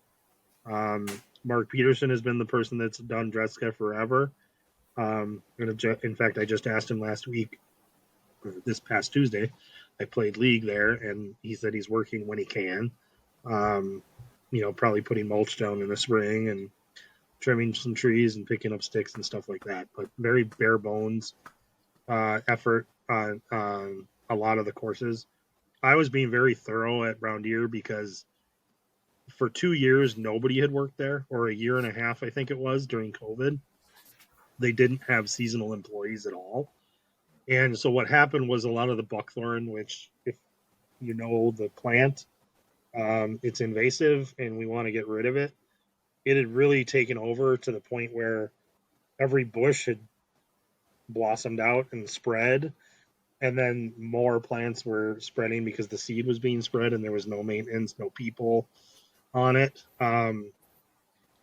Mark Peterson has been the person that's done Dreska forever. And in fact, I just asked him last week, this past Tuesday, I played league there, and he said he's working when he can. Um, probably putting mulch down in the spring and trimming some trees and picking up sticks and stuff like that. But very bare bones effort on a lot of the courses. I was being very thorough at Brown Deer because for 2 years nobody had worked there, or a year and a half, I think it was, during COVID. They didn't have seasonal employees at all. And so what happened was a lot of the buckthorn, which if you know the plant, it's invasive and we want to get rid of it. It had really taken over to the point where every bush had blossomed out and spread, and then more plants were spreading because the seed was being spread and there was no maintenance, no people on it.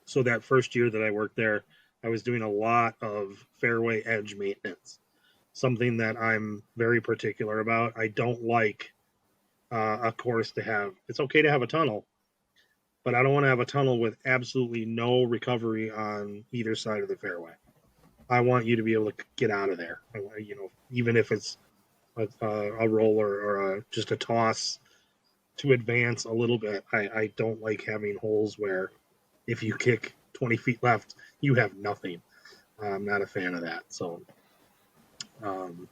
So that first year that I worked there, I was doing a lot of fairway edge maintenance, something that I'm very particular about. I don't like a course to have. It's okay to have a tunnel, but I don't want to have a tunnel with absolutely no recovery on either side of the fairway. I want you to be able to get out of there. Even if it's a roller or just a toss, to advance a little bit. I don't like having holes where if you kick 20 feet left, you have nothing. I'm not a fan of that. So, kind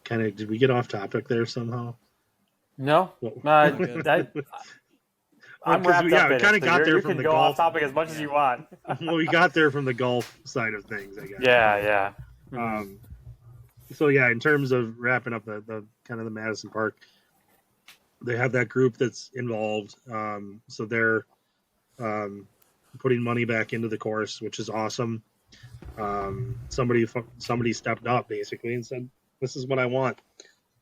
of, did we get off topic there somehow? No, Well, I'm because wrapped up we in kind it. of So got there you from can the go off golf. topic as much as you want. Well, we got there from the golf side of things, I guess. Yeah. Mm-hmm. So yeah, in terms of wrapping up the kind of the Madison Park, they have that group that's involved. So they're putting money back into the course, which is awesome. Somebody stepped up basically and said, "This is what I want."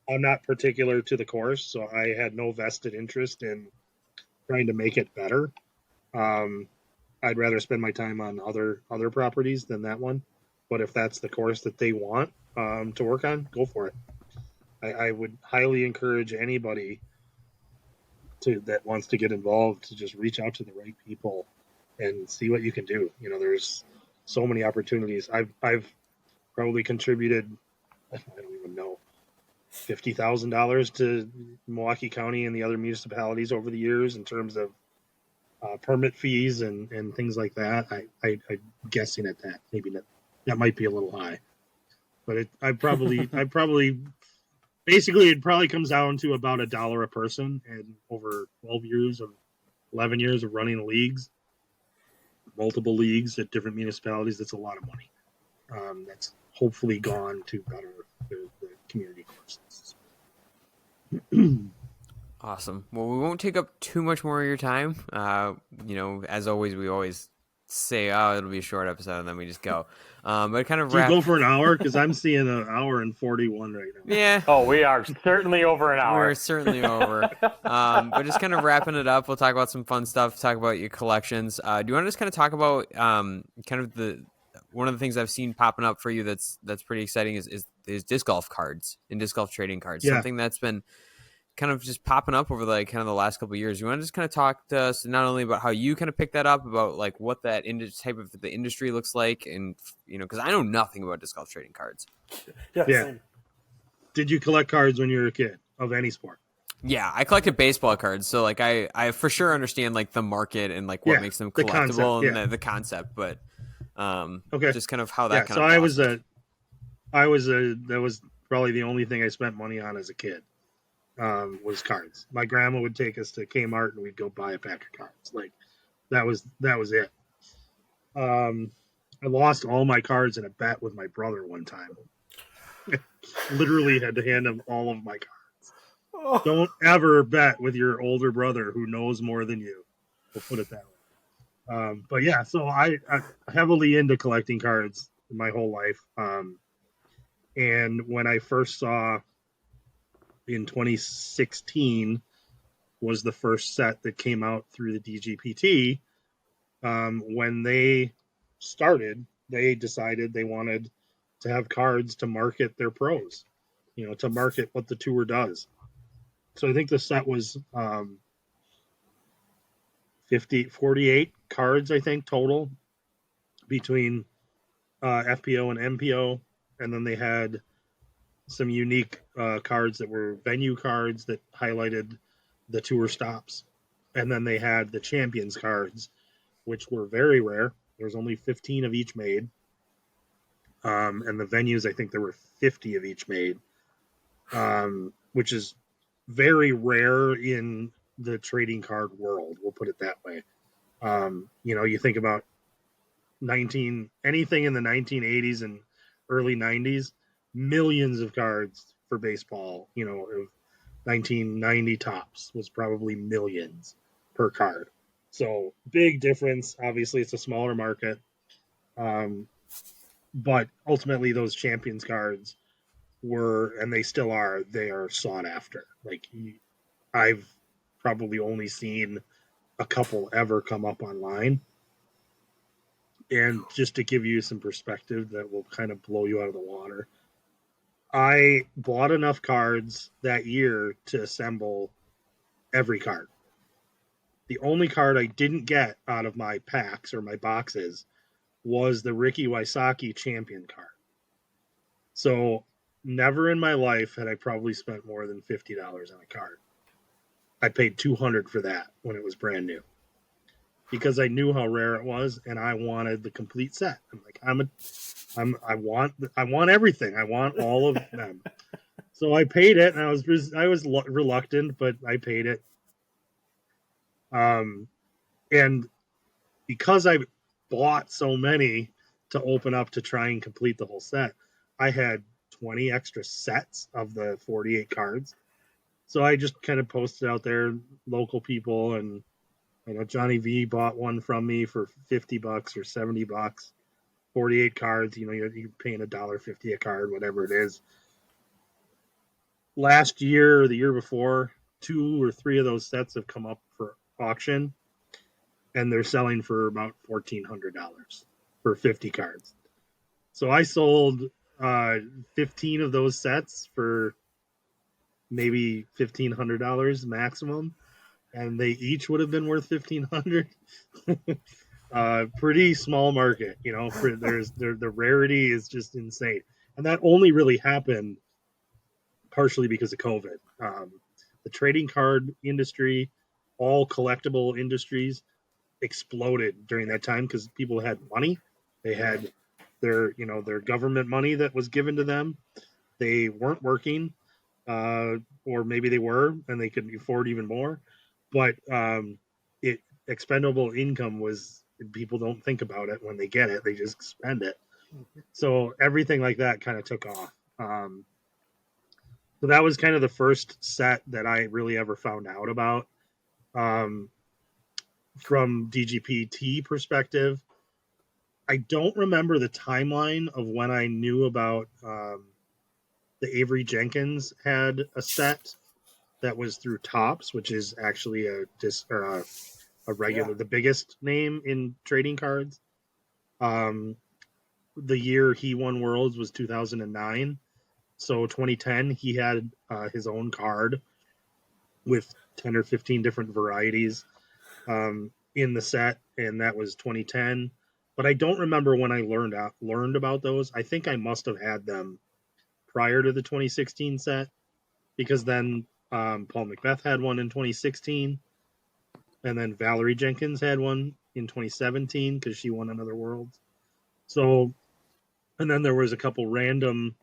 I'm not particular to the course, so I had no vested interest in trying to make it better. I'd rather spend my time on other properties than that one. But if that's the course that they want to work on, go for it. I would highly encourage anybody that wants to get involved to just reach out to the right people and see what you can do. There's so many opportunities. I've probably contributed, I don't even know, $50,000 to Milwaukee County and the other municipalities over the years in terms of permit fees and things like that. I'm guessing at that. Maybe that might be a little high, but I probably basically it probably comes down to about $1 a person, and over 11 years of running leagues, multiple leagues at different municipalities, that's a lot of money. That's hopefully gone to better the community courses. Awesome. Well, we won't take up too much more of your time. As always, we always say, "Oh, it'll be a short episode," and then we just go. But kind of Do you go for an hour? Because I'm seeing an hour and 41 right now. Yeah. Oh, we are certainly over an hour. We're certainly over. But just kind of wrapping it up, we'll talk about some fun stuff. Talk about your collections. Do you want to just kind of talk about kind of one of the things I've seen popping up for you that's pretty exciting is disc golf cards and disc golf trading cards. Yeah. Something that's been kind of just popping up over kind of the last couple of years. You want to just kind of talk to us not only about how you kind of picked that up, about like what that type of the industry looks like, and because I know nothing about disc golf trading cards. Yeah. Same. Did you collect cards when you were a kid of any sport? Yeah, I collected baseball cards, so like I for sure understand like the market and like what makes them collectible and the concept, but okay, just kind of how that kind so of. that was probably the only thing I spent money on as a kid. Was cards. My grandma would take us to Kmart and we'd go buy a pack of cards. Like that was it. I lost all my cards in a bet with my brother one time. Literally had to hand him all of my cards. Oh. Don't ever bet with your older brother who knows more than you. We'll put it that way. But yeah, so I'm heavily into collecting cards my whole life. And when I first saw in 2016 was the first set that came out through the DGPT. When they started, they decided they wanted to have cards to market their pros, to market what the tour does. So I think the set was 48 cards, I think, total between FPO and MPO. And then they had some unique cards that were venue cards that highlighted the tour stops. And then they had the champions cards, which were very rare. There's only 15 of each made. And the venues, I think there were 50 of each made, which is very rare in the trading card world. We'll put it that way. You think about anything in the 1980s and early 90s, millions of cards for baseball, 1990 tops was probably millions per card. So big difference. Obviously, it's a smaller market. But ultimately, those champions cards were, and they still are, they are sought after. Like, I've probably only seen a couple ever come up online. And just to give you some perspective that will kind of blow you out of the water, I bought enough cards that year to assemble every card. The only card I didn't get out of my packs or my boxes was the Ricky Wysocki champion card. So never in my life had I probably spent more than $50 on a card. I paid $200 for that when it was brand new because I knew how rare it was and I wanted the complete set. I'm like, I want everything. I want all of them. So I paid it, and I was reluctant, but I paid it. And because I bought so many to open up to try and complete the whole set, I had 20 extra sets of the 48 cards. So I just kind of posted out there, local people, and Johnny V bought one from me for $50 or $70. 48 cards, you're paying $1.50 a card, whatever it is. Last year or the year before, 2 or 3 of those sets have come up for auction, and they're selling for about $1,400 for 50 cards. So I sold 15 of those sets for maybe $1,500 maximum, and they each would have been worth $1,500. Pretty small market, the rarity is just insane, and that only really happened partially because of COVID. The trading card industry, all collectible industries, exploded during that time because people had money. They had their government money that was given to them. They weren't working, or maybe they were and they could afford even more. But expendable income was, people don't think about it when they get it; they just spend it. So everything like that kind of took off. So that was kind of the first set that I really ever found out about. From DGPT perspective, I don't remember the timeline of when I knew about the Avery Jenkins had a set that was through Topps, which is actually a regular, the biggest name in trading cards. The year he won Worlds was 2009. So 2010, he had his own card with 10 or 15 different varieties in the set, and that was 2010. But I don't remember when I learned about those. I think I must have had them prior to the 2016 set, because then Paul Macbeth had one in 2016, and then Valerie Jenkins had one in 2017 because she won another World. So, and then there was a couple random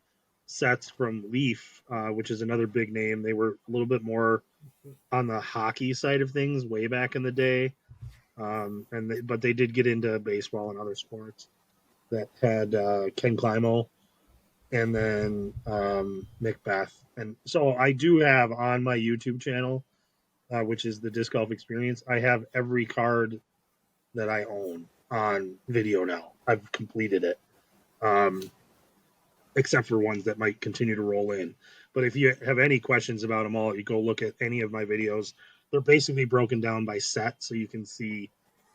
sets from Leaf, which is another big name. They were a little bit more on the hockey side of things way back in the day. But they did get into baseball and other sports that had Ken Climo and then Macbeth. And so I do have on my YouTube channel, which is the Disc Golf Experience, I have every card that I own on video now. I've completed it, except for ones that might continue to roll in. But if you have any questions about them all, you go look at any of my videos. They're basically broken down by set, so you can see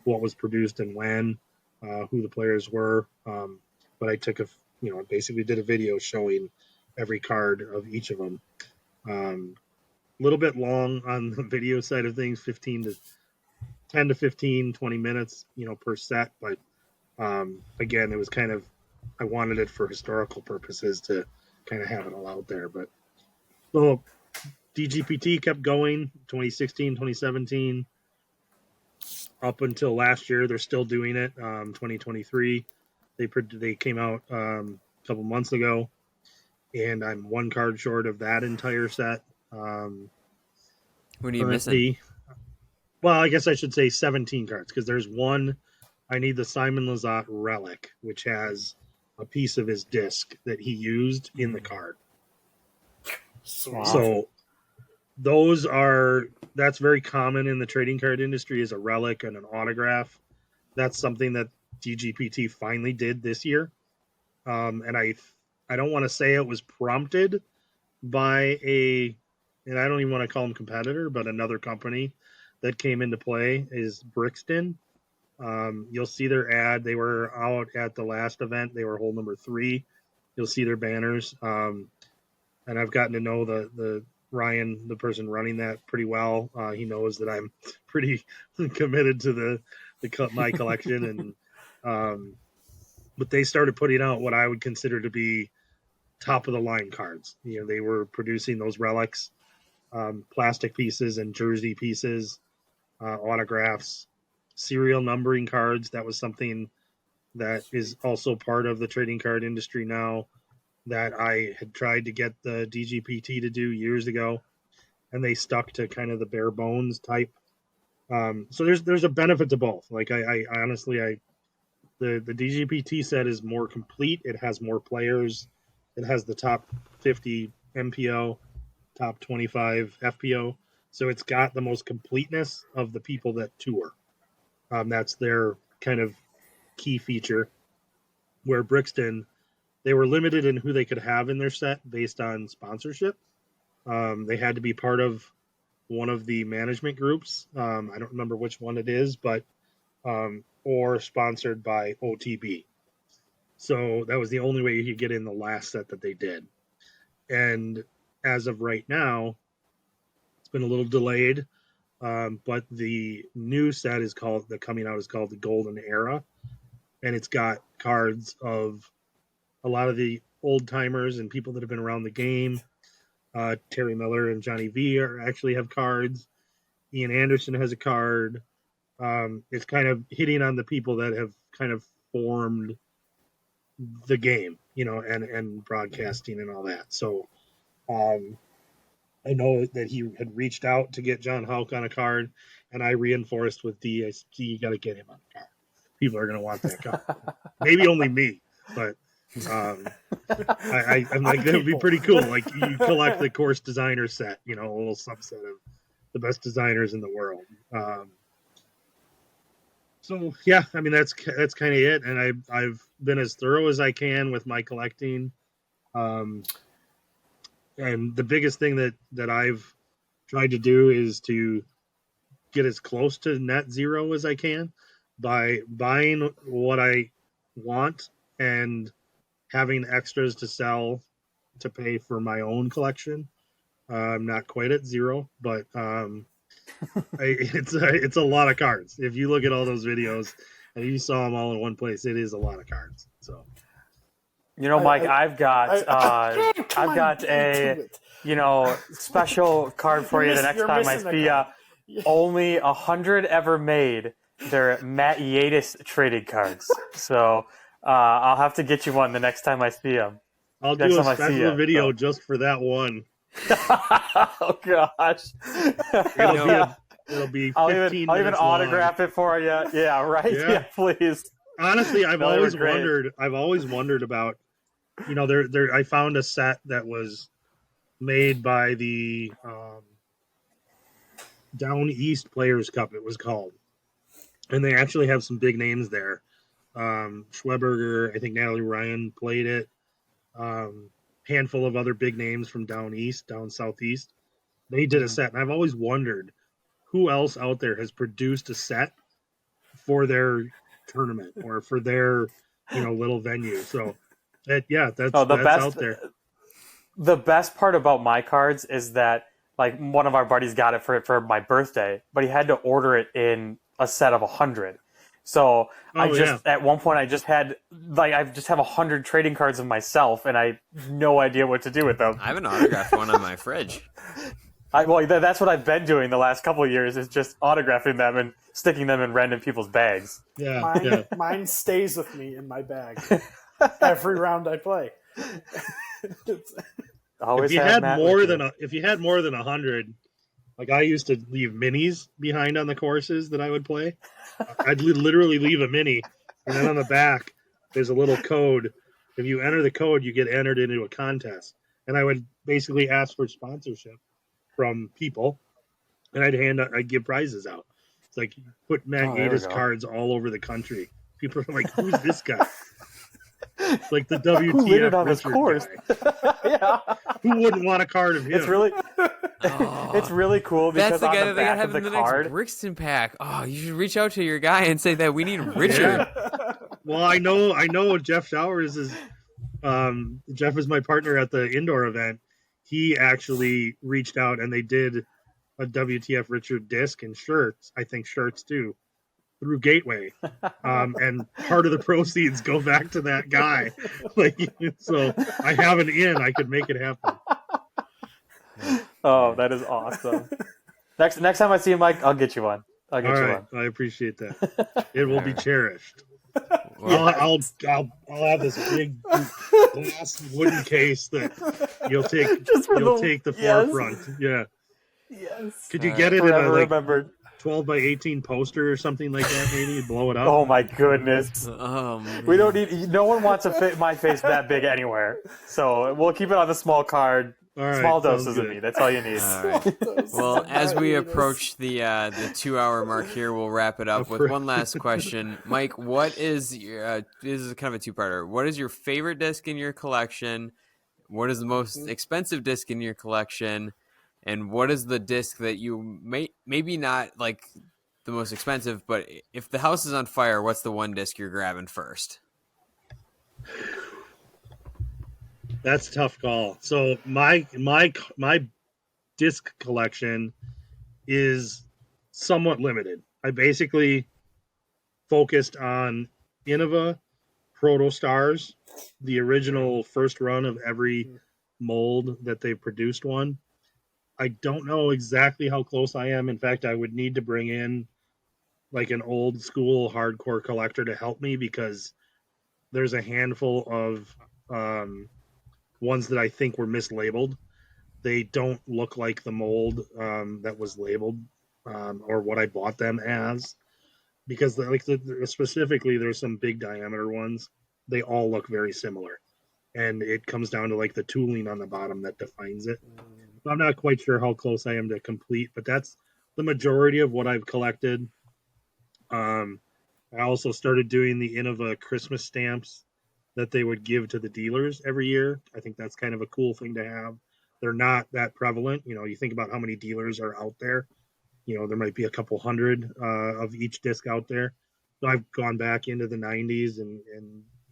what was produced and when, who the players were. But I took basically did a video showing every card of each of them. A little bit long on the video side of things, 10 to 15, 20 minutes, per set. But again, it was kind of, I wanted it for historical purposes to kind of have it all out there. But so DGPT kept going, 2016, 2017, up until last year. They're still doing it. 2023, they came out a couple months ago, and I'm one card short of that entire set. What are you missing? Well, I guess I should say 17 cards, because there's one. I need the Simon Lizotte relic, which has a piece of his disc that he used in the card. Sweet. So that's very common in the trading card industry, is a relic and an autograph. That's something that DGPT finally did this year. And I don't want to say it was prompted by and I don't even want to call them competitor, but another company that came into play is Brixton. You'll see their ad. They were out at the last event. They were hole number 3. You'll see their banners. And I've gotten to know the Ryan, the person running that, pretty well. He knows that I'm pretty committed to my collection, and but they started putting out what I would consider to be top of the line cards. They were producing those relics, plastic pieces and jersey pieces, autographs, serial numbering cards. That was something that is also part of the trading card industry now that I had tried to get the DGPT to do years ago, and they stuck to kind of the bare bones type. So there's a benefit to both. Like I honestly, the DGPT set is more complete. It has more players. It has the top 50 MPO, top 25 FPO. So it's got the most completeness of the people that tour. That's their kind of key feature. Where Brixton, they were limited in who they could have in their set based on sponsorship. They had to be part of one of the management groups. I don't remember which one it is, but or sponsored by OTB. So that was the only way you could get in the last set that they did. And as of right now, it's been a little delayed, but the new set is called the Golden Era, and it's got cards of a lot of the old timers and people that have been around the game. Terry Miller and Johnny V actually have cards. Ian Anderson has a card. It's kind of hitting on the people that have kind of formed the game, and broadcasting and all that. So I know that he had reached out to get John Houck on a card, and I reinforced with D, I said, you got to get him on a card. People are going to want that card. Maybe only me, but I'm like, that would be pretty cool. Like, you collect the course designer set, a little subset of the best designers in the world. So yeah, I mean, that's kind of it. And I've been as thorough as I can with my collecting. And the biggest thing that I've tried to do is to get as close to net zero as I can by buying what I want and having extras to sell to pay for my own collection. I'm not quite at zero, but it's a lot of cards. If you look at all those videos and you saw them all in one place, it is a lot of cards. So, Mike, I've got a special card for you the next time I see you. Only 100 ever made. They're Matt Yates trading cards. So I'll have to get you one the next time I see him. I'll do a special video just for that one. Oh gosh! It'll be. I'll even autograph it for you. Yeah, right. Yeah, please. Honestly, I've always wondered about. I found a set that was made by the Down East Players Cup. It was called, and they actually have some big names there. Schweberger, I think Natalie Ryan played it. Handful of other big names from down southeast. They did a set, and I've always wondered who else out there has produced a set for their tournament or for their little venue. So that's best out there. The best part about my cards is that, like, one of our buddies got it for my birthday, but he had to order it in a set of 100. So at one point I just had I just have 100 trading cards of myself, and I have no idea what to do with them. I have an autographed one on my fridge. That's what I've been doing the last couple of years, is just autographing them and sticking them in random people's bags. Mine stays with me in my bag every round I play. If you had more than 100, like, I used to leave minis behind on the courses that I would play. I'd literally leave a mini, and then on the back there's a little code. If you enter the code, you get entered into a contest. And I would basically ask for sponsorship from people, and I'd give prizes out. It's like, put Matt Gatis cards all over the country. People are like, "Who's this guy?" It's like the WTF Who lit it on this course? Yeah. Who wouldn't want a card of him? It's really cool because that's the guy on the that they gotta back have of in the the card. next Brixton pack. Oh, you should reach out to your guy and say that we need Richard. Well, I know Jeff Showers is. Jeff is my partner at the indoor event. He actually reached out, and they did a WTF Richard disc and shirts. I think shirts too, through Gateway. And part of the proceeds go back to that guy. So I have an in. I could make it happen. Oh, that is awesome. Next time I see you, Mike, I'll get you one. I'll get All you right, I appreciate that. It will be All right. cherished. Well, I'll have this big glass wooden case that you'll take Just for the yes, forefront. Yeah. Yes. Could all you get right. it in a forever like remembered. 12 by 18 poster or something like that? Maybe blow it up. Oh my goodness. We don't Man. need. No one wants to fit my face that big anywhere. So we'll keep it on the small card. All right, Small sounds doses of good. me. That's all you need. All right. Those Well, as we hyenas. approach the 2 hour mark here, we'll wrap it up with one last question. Mike, what is your, this is kind of a two-parter. What is your favorite disc in your collection? What is the most expensive disc in your collection? And what is the disc that you maybe not like the most expensive, but if the house is on fire, what's the one disc you're grabbing first? That's a tough call. So my disc collection is somewhat limited. I basically focused on Innova, Protostars, the original first run of every mold that they produced one. I don't know exactly how close I am. In fact, I would need to bring in like an old school hardcore collector to help me because there's a handful of ones that I think were mislabeled. They don't look like the mold that was labeled or what I bought them as because specifically there's some big diameter ones. They all look very similar, and it comes down to like the tooling on the bottom that defines it. So I'm not quite sure how close I am to complete, but that's the majority of what I've collected. I also started doing the Innova Christmas stamps that they would give to the dealers every year. I think that's kind of a cool thing to have. They're not that prevalent. You know, you think about how many dealers are out there. You know, there might be a couple hundred of each disc out there. So I've gone back into the 90s and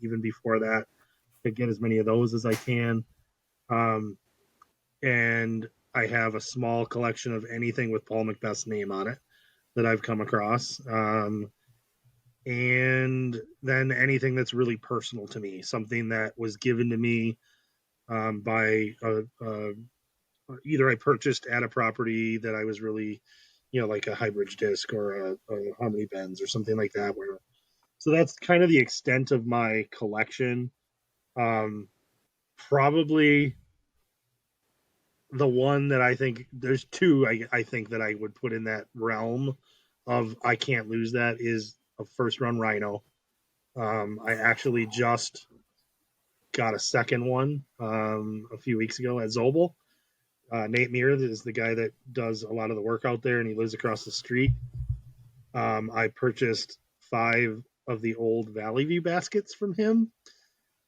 even before that to get as many of those as I can. And I have a small collection of anything with Paul Macbeth's name on it that I've come across. And then anything that's really personal to me, something that was given to me by either I purchased at a property that I was really, you know, like a Highbridge disc or a Harmony Benz or something like that. So that's kind of the extent of my collection. Probably the one that I think there's two I think that I would put in that realm of I can't lose that is a first run Rhino. I actually just got a second one a few weeks ago at Zobel. Nate Muir is the guy that does a lot of the work out there, and he lives across the street. I purchased 5 of the old Valley View baskets from him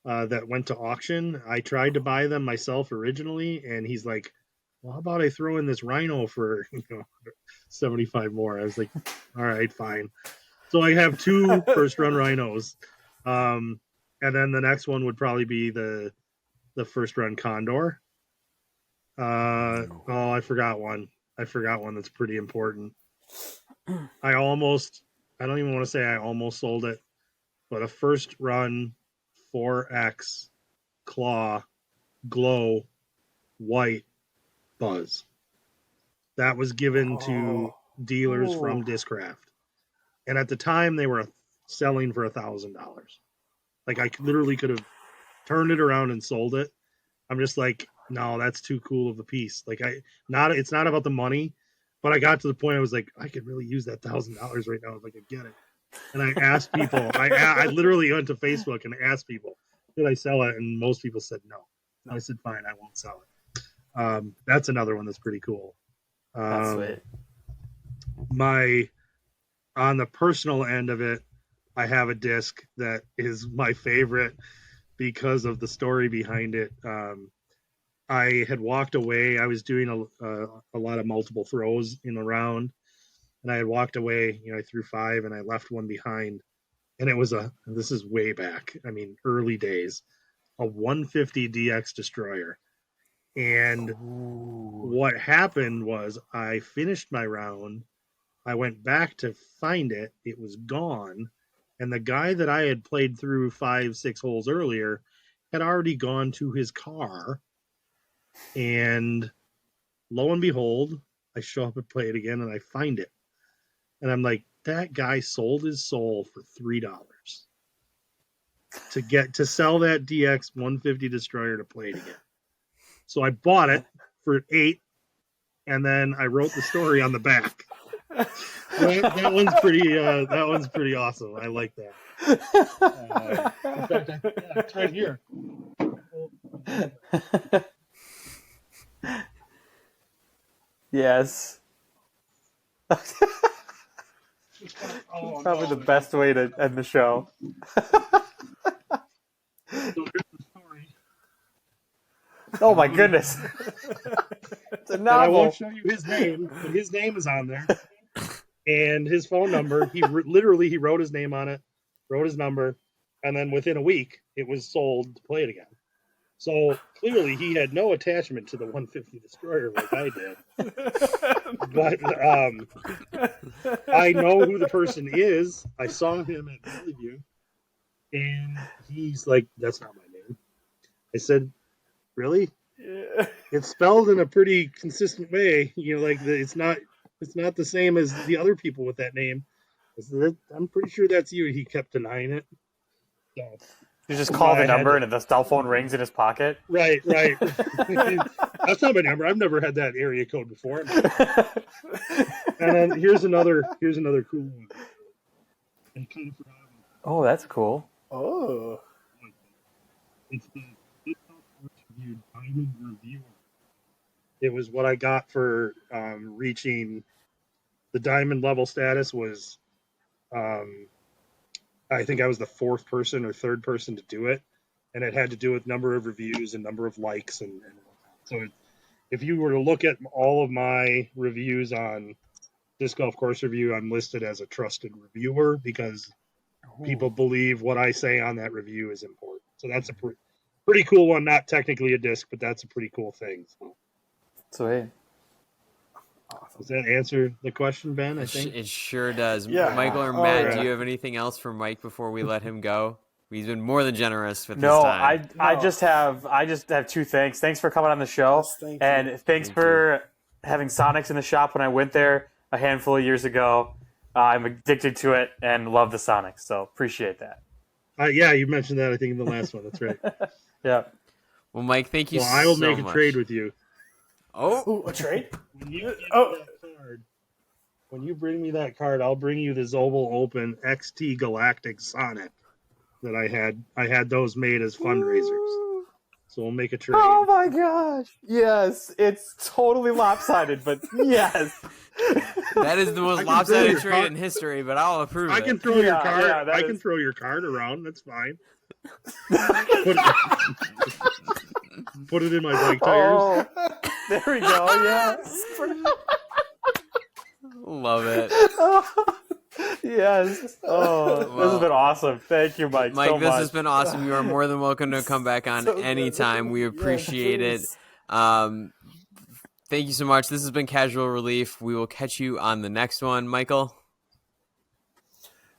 that went to auction. I tried to buy them myself originally, and he's like, well, how about I throw in this Rhino for 75 more? I was like, all right, fine. So I have 2 first run Rhinos. And then the next one would probably be the first run Condor. I forgot one. That's pretty important. I don't even want to say I almost sold it, but a first run 4X Claw Glow White Buzz. That was given to dealers from Discraft. And at the time they were selling for $1,000. Like I literally could have turned it around and sold it. I'm just like, no, that's too cool of a piece. Like it's not about the money, but I got to the point I was like, I could really use that $1,000 right now if I could get it. And I asked people, I literally went to Facebook and asked people, did I sell it? And most people said no. I said, fine, I won't sell it. That's another one that's pretty cool. That's sweet. On the personal end of it, I have a disc that is my favorite because of the story behind it. I had walked away. I was doing a lot of multiple throws in a round, and I had walked away. I threw 5 and I left one behind, and it was this is way back. I mean, early days, a 150 DX Destroyer. And what happened was I finished my round. I went back to find it. It was gone. And the guy that I had played through 5-6 holes earlier had already gone to his car and lo and behold, I show up and play it again, and I find it, and I'm like, that guy sold his soul for $3 to sell that DX 150 Destroyer to play it again. So I bought it for $8, and then I wrote the story on the back. That one's pretty awesome. I like that. In fact, it's right here. Yes. Probably the best way to end the show. So here's the story. Oh my goodness. It's a And I novel. won't show you his name, but his name is on there. And his phone number, he wrote his name on it, wrote his number, and then within a week, it was sold to play it again. So clearly, he had no attachment to the 150 Destroyer like I did. But I know who the person is. I saw him at Valley View, and he's like, "That's not my name." I said, "Really? Yeah. It's spelled in a pretty consistent way. It's not the same as the other people with that name." I said, "I'm pretty sure that's you." He kept denying it. So, You just call the number and the cell phone rings in his pocket. right. That's not my number. I've never had that area code before. And then here's another cool one. I kind of forgot about that. Oh, that's cool. Oh. It's the Discount Sports Review Diamond Reviewer. It was what I got for reaching the diamond level status. Was I think I was the fourth person or third person to do it, and it had to do with number of reviews and number of likes and so. If you were to look at all of my reviews on Disc Golf Course Review, I'm listed as a trusted reviewer because people believe what I say on that review is important. So that's a pretty cool one. Not technically a disc, but that's a pretty cool thing. So. Sweet. Does that answer the question, Ben? I think It sure does. Yeah. Michael or Oh, Matt, yeah. do you have anything else for Mike before we let him go? He's been more than generous with his No, time. I just have two thanks. Thanks for coming on the show, Yes, thank and you. thanks for having Sonics in the shop when I went there a handful of years ago. I'm addicted to it and love the Sonics, so appreciate that. yeah, you mentioned that I think in the last one. That's right. Yeah. Well, Mike, thank you Well, I will so make a much. trade with you. Oh, Ooh, a trade? When you give Oh. me that card, when you bring me that card, I'll bring you the Zobel Open XT Galactic Sonic that I had those made as fundraisers. So we'll make a trade. Oh my gosh! Yes, it's totally lopsided, but yes. that is the most I can throw lopsided your trade card- in history, but I'll approve I it. can throw your Yeah, card. yeah, that I can is- throw your card around. That's fine. Put it in my bike tires. Oh, there we go. Yes. Love it. Yes. Oh, this Well, has been awesome. Thank you, Mike. Mike, so this much. has been awesome. You are more than welcome to come back on So good. anytime. We Yeah, appreciate it. please. Thank you so much. This has been Casual Relief. We will catch you on the next one. Michael?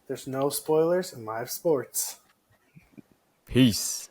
There's no spoilers in live sports. Peace.